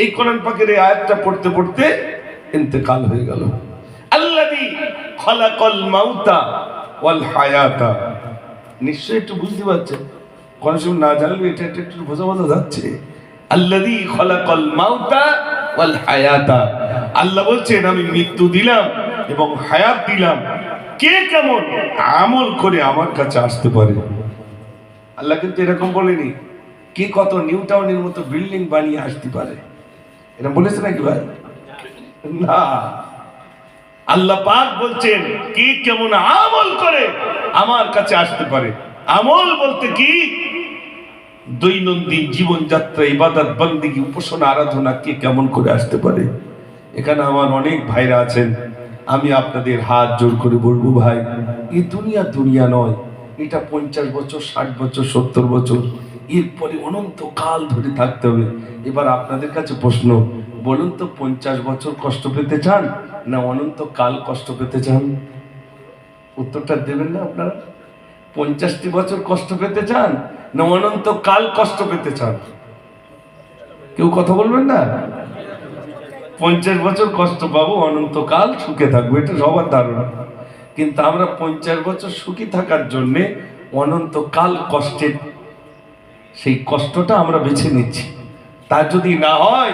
এই কোরআন পাকের এই আয়াতটা পড়তে পড়তে ইন্তেকাল হয়ে গেল। আল্লাযী খালাকাল মাউতা ওয়াল হায়াতা, নিশ্চয়ই একটু বুঝতে পারছেন, কোন সময় না জানলে এটা একটু বোঝা বোঝা যাচ্ছে। আল্লাযী খালাকাল মাউতা ওয়াল হায়াতা, আল্লাহ বলছেন আমি মৃত্যু দিলাম এবং হায়াত দিলাম, কে কেমন আমল করে আমার কাছে আসতে পারে। আল্লাহ কিন্তু এরকম বলেনি কি কত নিউ টাউনের মতো বিল্ডিং বানিয়ে আসতে পারে, এটা বলেছে নাকি ভাই? না, আল্লাহ পাক বলছেন কি কেমন আমল করে আমার কাছে আসতে পারে। আমল বলতে কি? দৈনন্দিন জীবনযাত্রা, ইবাদত, বন্দেগী, উপাসনা, আরাধনা কে কেমন করে আসতে পারে। এখানে আমার অনেক ভাইরা আছেন, আমি আপনাদের হাত জোর করে বলবো, ভাই এই দুনিয়া দুনিয়া নয়, এটা 50 বছর, 60 বছর, 70 বছর, এরপরে অনন্ত কাল ধরে থাকতে হবে। এবার আপনাদের কাছে প্রশ্ন, বলুন তো 50 বছর কষ্ট পেতে চান না অনন্ত কাল কষ্ট পেতে চান? উত্তরটা দেবেন না আপনারা? 50টি বছর কষ্ট পেতে চান না অনন্ত কাল কষ্ট পেতে চান? কেউ কথা বলবেন না? 50 বছর কষ্ট পাবো, অনন্তকাল সুখে থাকবো, এটা সবার ধারণা। কিন্তু আমরা 50 বছর সুখী থাকার জন্য অনন্তকাল কষ্টের সেই কষ্টটা আমরা বেছে নিচ্ছি। তা যদি না হয়,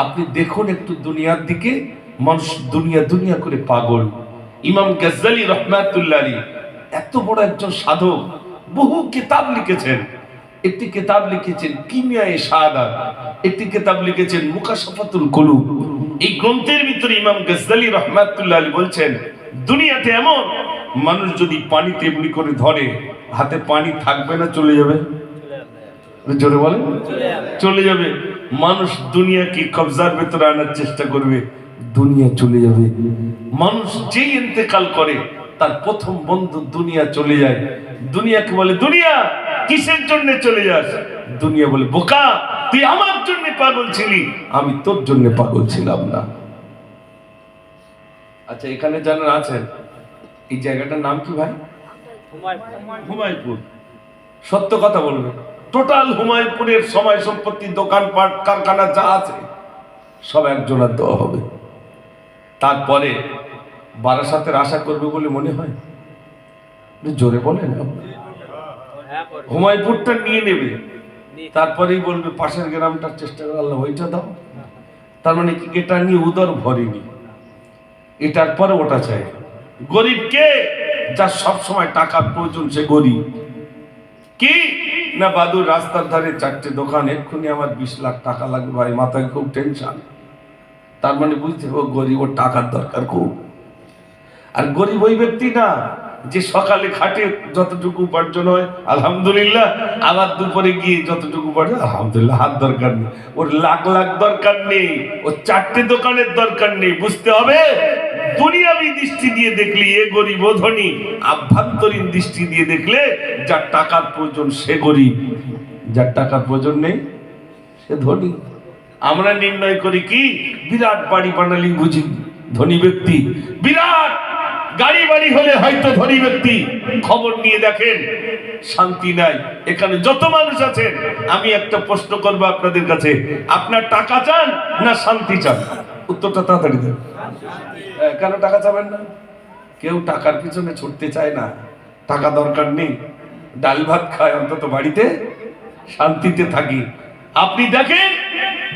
আপনি দেখুন একটু দুনিয়ার দিকে, মানুষ দুনিয়া দুনিয়া করে পাগল। ইমাম গাজ্জালী রহমাতুল্লাহ আলাইহি এত বড় একজন সাধক, বহু কিতাব লিখেছেন। একটি কিতাব লিখেছেন কিমিয়ায়ে শাহাদাত, একটি কিতাব লিখেছেন মুকাশাফাতুল কুলুব। এই গ্রন্থের ভিতরে ইমাম গাজ্জালী রহমাতুল্লাহ আলাইহি বলছেন, দুনিয়াতে এমন মানুষ যদি পানিতে এমনি করে ধরে, হাতে পানি থাকবে না চলে যাবে? জোরে বলেন, চলে যাবে। মানুষ দুনিয়াকে কবজার ভেতরে আনার চেষ্টা করবে, দুনিয়া চলে যাবে। মানুষ যেই ইন্তেকাল করে তার প্রথম বন্ধু দুনিয়া চলে যায়। দুনিয়াকে বলে, দুনিয়া কিসের জন্য চলে যাস? দুনিয়া বলে, বোকা, তুই আমার জন্য পাগল ছিলি, আমি তোর জন্য পাগল ছিলাম না। আচ্ছা, এখানে যারা আছেন, এই জায়গাটার নাম কি ভাই? হুমায়ুনপুর। সত্য কথা বলবে, টোটাল হুমায়ুনপুরের সময় সম্পত্তি, দোকানপাট, কারখানা যা আছে সব একজনের দেওয়া হবে। তারপরে বারাসাতের আশা করবে বলে মনে হয়? জোরে বলেন। হুমায়ুনপুরটা নিয়ে নেবে, তারপরেই বলবে পাশের গ্রামটার চেষ্টা করে আল্লাহ ওইটা দাও। তার মানে কি এটা নিয়ে উদর ভরেনি, এটার পরে ওটা চাই। গরিব কে? যার সবসময় টাকার প্রয়োজন, সে গরিব। কি না বাদুর রাস্তার ধারে 4টে দোকান, এক্ষুনি আমার 20 লাখ টাকা লাগবে ভাই, মাথায় খুব টেনশন। তার মানে বুঝতে হবে গরিব, ওর টাকার দরকার খুব। আর গরিব ওই ব্যক্তি না যে সকালে খাটে যতটুকু উপার্জন হয় আলহামদুলিল্লাহ, আবার দুপুরে গিয়ে যতটুকু উপার্জন আলহামদুলিল্লাহ, হাত দরকার নেই। ওর লাখ লাখ দরকার নেই, ওর 4টে দোকানের দরকার নেই। বুঝতে হবে দুনিয়াবি দৃষ্টি দিয়ে দেখলে এ গরিব ও ধনী, আভ্যন্তরীণ দৃষ্টি দিয়ে দেখলে যার টাকার প্রয়োজন সে গরিব, যার টাকার প্রয়োজন নেই সে ধনী। আমরা নির্ণয় করি কি, বিরাট বাড়ি বানালি বুঝি ধনী ব্যক্তি, বিরাট গাড়ি বাড়ি হলে হয়তো ধনী ব্যক্তি। খবর নিয়ে দেখেন শান্তি নাই। এখানে যত মানুষ আছেন, আমি একটা প্রশ্ন করবো আপনাদের কাছে, আপনার টাকা চান না শান্তি চান? উত্তরটা তাড়াতাড়ি দেন। কেন টাকা চাবেন না? কেউ টাকার পিছনে ছুটতে চায় না, টাকা দরকার নেই, ডাল ভাত খায়, অন্তত বাড়িতে শান্তিতে থাকি। আপনি দেখেন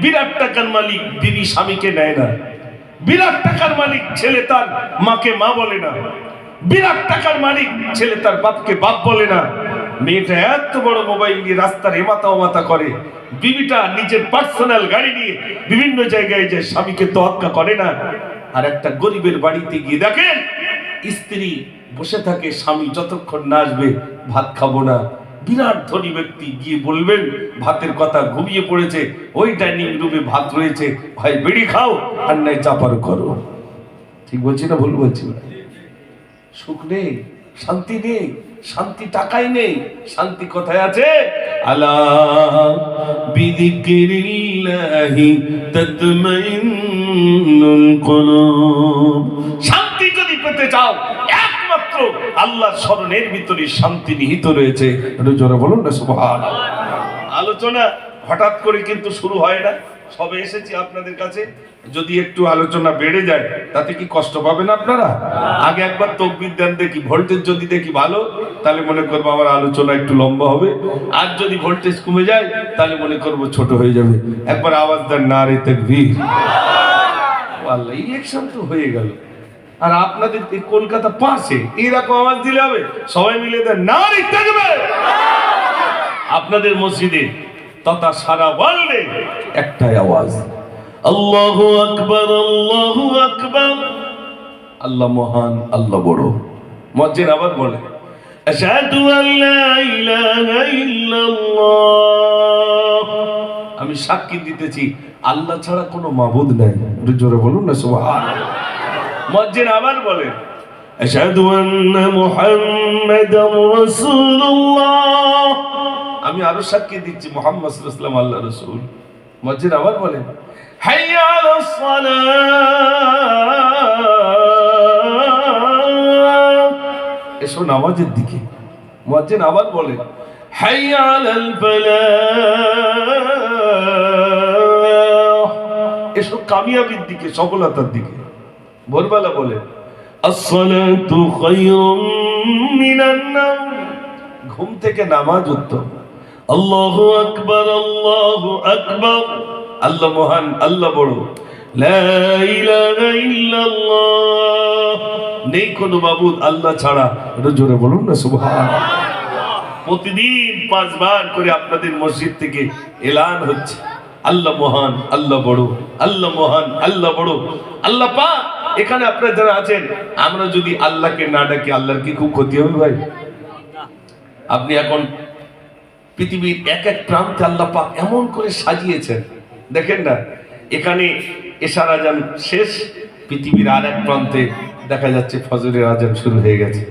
বিরাট টাকার মালিক বিবি স্বামীকে নেয় না, বিরাট টাকার মালিক ছেলে তার মাকে মা বলে না, বিরাট টাকার মালিক ছেলে তার বাপকে বাপ বলে না। মেয়েটা এত বড় মোবাইল নিয়ে রাস্তার এমাতা ওমাতা করে, বিবিটা নিজের পার্সোনাল গাড়ি নিয়ে বিভিন্ন জায়গায় যে স্বামীকে তোয়াক্কা করে না। আর একটা গরিবের বাড়িতে গিয়ে দেখেন স্ত্রী বসে থাকে, স্বামী যতক্ষণ না আসবে ভাত খাবো না। বিরাট ধনী ব্যক্তি গিয়ে বলবেন ভাতের কথা, ঘুমিয়ে পড়েছে, ওই ডাইনিং রুমে ভাত রয়েছে, ভাই বেড়ি খাও আর নাই চাপারো করো। ঠিক বলছি না ভুল বলছি? সুখ নেই, শান্তি নেই, শান্তি টাকাই নেই। শান্তি কোথায় আছে? আলা বিযিকরিল্লাহি তাতমাইন্নুল কুলুব। শান্তি যদি পেতে চাও, একমাত্র আল্লাহর স্মরণের ভিতরে শান্তি নিহিত রয়েছে। একটু জোরে বলুন না সুবহানাল্লাহ। আলোচনা হঠাৎ করে কিন্তু শুরু হয় না, সবে এসেছি আপনাদের কাছে। যদি একটু আলোচনা বেড়ে যায় তাতে কি কষ্ট পাবেন আপনারা? আগে একবার তাকবীর দেন দেখি, ভোল্টেজ যদি দেখি ভালো তাহলে মনে করবো আমার আলোচনা একটু লম্বা হবে, আর যদি ভোল্টেজ কমে যায় তাহলে মনে করবো ছোট হয়ে যাবে। একবার আওয়াজ দেন নারে তাকবীর। আল্লাহ, ইলেকশন তো হয়ে গেল, আর আপনাদের কলকাতা পাশে এরকম আওয়াজ দিলে হবে? সবাই মিলে দেন নারে তাকবীর। আপনাদের মসজিদে তথা সারা ওয়ার্ল্ডে একটাই আওয়াজ, আল্লাহু আকবার, আল্লাহু আকবার। আল্লাহ মহান, আল্লাহ বড়। মুয়াজ্জিন আবার বলে, আশহাদু আল্লা ইলাহা ইল্লাল্লাহ, আমি সাক্ষী দিতেছি আল্লাহ ছাড়া কোনো মাবুদ নাই। একটু জোরে বলুন না সুবহানাল্লাহ। মুয়াজ্জিন আবার বলে, আশহাদু আন্না মুহাম্মাদার রাসূলুল্লাহ, আমি আরো সাক্ষী দিচ্ছি মুহাম্মদ সাল্লাল্লাহু আলাইহি ওয়াসাল্লাম আল্লাহর রাসূল। মুয়াজ্জিন আবার বলে, হাইয়া আলাস সালাহ, এসো নামাজের দিকে। মুয়াজ্জিন আবার বলে, হাইয়া আলাল ফালাহ, এসো কামিয়াবির দিকে, সফলতার দিকে। ভোরবেলা বলে, আসসালাতু খায়রুম মিনান নাওম, ঘুম থেকে নামাজ উত্তম। আল্লাহু আকবার, আল্লাহু আকবার, আল্লাহ মহান, আল্লাহ বড়। লা ইলাহা ইল্লাল্লাহ, নেই কোনো মাবুদ আল্লাহ ছাড়া। একটু জোরে বলুন না সুবহানাল্লাহ। প্রতিদিন 5 বার করে আপনাদের মসজিদ থেকে এলান হচ্ছে, আল্লাহ মহান, আল্লাহ বড়, আল্লাহ মহান, আল্লাহ বড়। আল্লাহ পাক, এখানে আপনারা যারা আছেন, আমরা যদি আল্লাহকে না ডাকি আল্লাহর কি খুব ক্ষতি হবে ভাই? আপনি এখন পৃথিবীর এক এক প্রান্তে আল্লাহ পাক এমন করে সাজিয়েছেন, দেখেন না, এখানে এশার আজান শেষ, পৃথিবীর আর এক প্রান্তে দেখা যাচ্ছে ফজরের আজান শুরু হয়ে গেছে।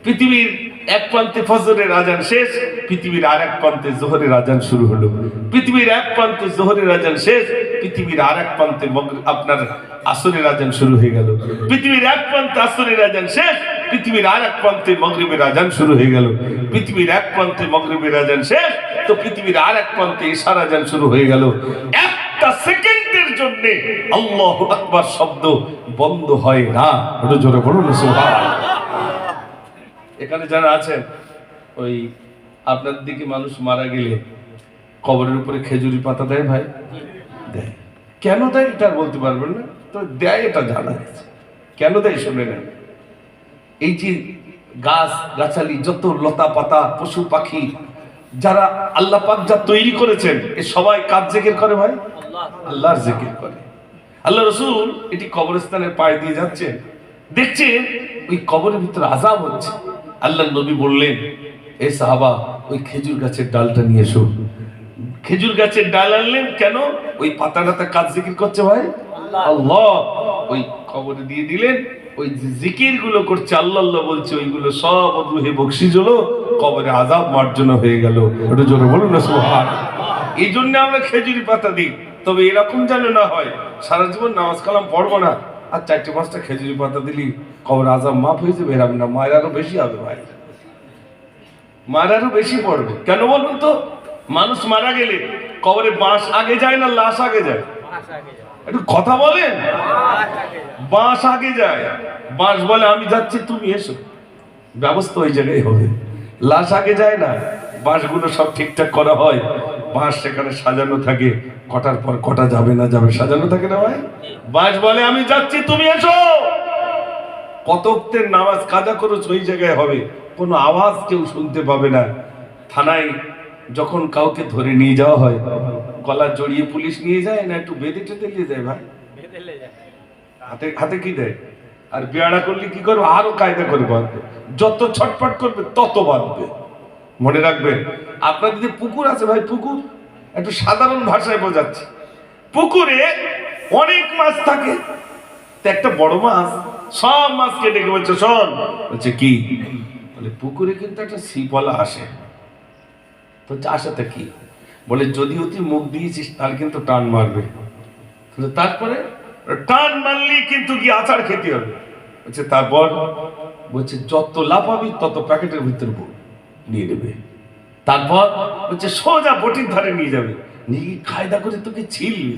পৃথিবীর এক প্রান্তে ফজরের আজান শেষ, পৃথিবীর আর এক প্রান্তে যোহরের আজান শুরু হলো। পৃথিবীর এক প্রান্তে যোহরের আজান শেষ, পৃথিবীর আর এক প্রান্তে আপনার আসরের আজান শুরু হয়ে গেল। পৃথিবীর এক প্রান্তে আসরের আজান শেষ, পৃথিবীর আর এক প্রান্তে মাগরিবের আজান শুরু হয়ে গেল। পৃথিবীর এক প্রান্তে মাগরিবের আজান শেষ, তো পৃথিবীর আর এক প্রান্তে ইশার আজান শুরু হয়ে গেল। একটা সেকেন্ডের জন্য আল্লাহু আকবার শব্দ বন্ধ হয় না। একটু জোরে বলুন সুবহানাল্লাহ। এখানে যারা আছেন, ওই আপনার দিকে মানুষ মারা গেলে কবরের উপরে খেজুরি পাতা দেয় ভাই? দেয়। কেন দেয় এটা বলতে পারবেন না, তো দেয়, এটা জানা আছে। কেন দেয় শুনে নেন। এই যে গাছ গাছালি, যত লতা পাতা, পশু পাখি, যারা আল্লাহ পাক যা তৈরি করেছেন, এ সবাই কার জিকির করে ভাই? আল্লাহর জিকির করে। আল্লাহ রাসূল এটি কবরস্থানের পায়ে দিয়ে যাচ্ছেন, দেখছেন ওই কবরের ভিতরে আযাব হচ্ছে। আল্লাহ নবী বললেন, এ সাহাবা, ওই খেজুর গাছের ডালটা নিয়ে এসো। খেজুর গাছের ডাল আনলেন, কেন? ওই পাতাটা কাজ জিকির করছে ভাই, আল্লাহ। ওই কবরে দিয়ে দিলেন, ওই জিকির গুলো করছে, আল্লাহ আল্লাহ বলছে, ওইগুলো সব রুহে বকশিশ হলো, কবরে আযাব মার্জনা হয়ে গেল। একটু জোরে বলুন না সুবহানাল্লাহ। এই জন্য আমরা খেজুরি পাতা দিই। তবে এরকম যেন না হয় সারা জীবন নামাজ কালাম পড়বো না, আর 4-5টা খেজুরি পাতা দিলি কবরে আযাব মাফ হয়ে যাবে, এরকম না, মায়ের আরো বেশি হবে ভাই, মায়ের আরো বেশি পড়বে। কেন বলুন তো? মানুষ মারা গেলে কবরে বাঁশ আগে যায় না লাশ আগে যায়? একটু কথা বলেন। বাঁশ আগে যায়। বাঁশ বলে আমি যাচ্ছি, তুমি এসো, ব্যবস্থা ওই জায়গায় হবে। লাশ আগে যায় না। বাঁশগুলো সব ঠিকঠাক করা হয়, বাঁশ সেখানে সাজানো থাকে, কটার পর কটা যাবে না যাবে সাজানো থাকে না ভাই। বাঁশ বলে আমি যাচ্ছি, তুমি এসো। কত ওয়াক্তের নামাজ কাজা খরচ ওই জায়গায় হবে, কোনো আওয়াজ কেউ শুনতে পাবে না। থানায় যখন কাউকে ধরে নিয়ে যাওয়া হয়, গলা জড়িয়ে পুলিশ নিয়ে যায় না একটু বেঁধে টেঁধে নিয়ে যায় ভাই? হাতে হাতে কি দেয়? আর বেয়াড়া করলে কি করবে? আরো কায়দা করে বাঁধবে, যত ছটফট করবে তত বাঁধবে। মনে রাখবেন, আপনার যদি পুকুর আছে ভাই, পুকুর একটু সাধারণ ভাষায় বোঝাচ্ছে, পুকুরে অনেক মাছ থাকে, একটা বড় মাছ সব মাছকে ডেকে বলছে, শোন, বলছে কি? বলে পুকুরে কিন্তু একটা শিপলা আসে। তো আসাটা কি? বলে যদি তুই মুখ দিয়েছিস তাহলে কিন্তু টান মারবে, তারপরে টান মারলেই কিন্তু কি আচার খেতে হবে। বলছে তারপর? বলছে যত লাফাবি তত প্যাকেটের ভিতর নিয়ে নেবে। তারপর বলছে সোজা বটির ধারে নিয়ে যাবে, নিয়ে কায়দা করে তোকে ছিলবে।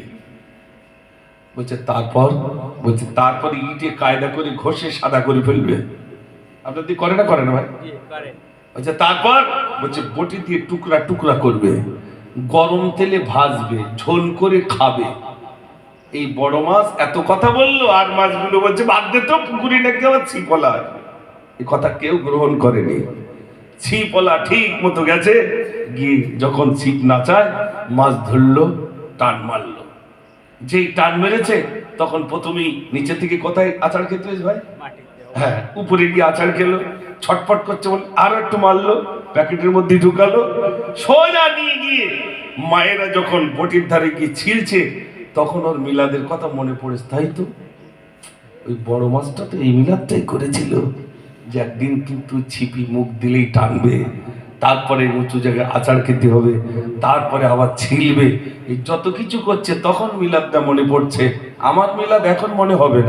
বলছে তারপর? বলছে তারপরে ইটে কায়দা করে ঘষে সাদা করে ফেলবে। আপনাদের করে না? করে না ভাই? বলছে তারপর? বলছে বটি দিয়ে টুকরা টুকরা করবে, গরম তেলে ভাজবে, ঝোল করে খাবে। এই বড় মাছ এত কথা বললো, আর মাছগুলো বলছে বাদ দে তো, পুকুরে নাকি আবার ছিপলা। এই কথা কেউ গ্রহণ করেনি। ছিপওয়ালা ঠিক মতো গেছে, গিয়ে যখন ছিপ নাচায় মাছ ধরলো, টান মারলো। যেই টান মেরেছে তখন প্রথমেই নিচে থেকে কোথায় আচার খেতে হয়েছে ভাই? হ্যাঁ, উপরে গিয়ে আচার খেলো, ছটফট করছে বলে আরো একটু মারলো, প্যাকেটের মধ্যে ঢুকালো, সোজা নিয়ে গিয়ে মায়েরা যখন বটির ধারে গিয়ে ছিলছে তখন ওর মিলাদের কথা মনে পড়েছে, তাই তো ওই বড় মাছটা তো এই মিলাদটাই করেছিল যে একদিন কিন্তু ছিপি মুখ দিলেই টানবে, তারপরে উঁচু জায়গায় আচার খেতে হবে, তারপরে আবার ছিলবে, এই যত কিছু করছে তখন মিলাদটা মনে পড়ছে। আমার মিলাদ এখন মনে হবে না।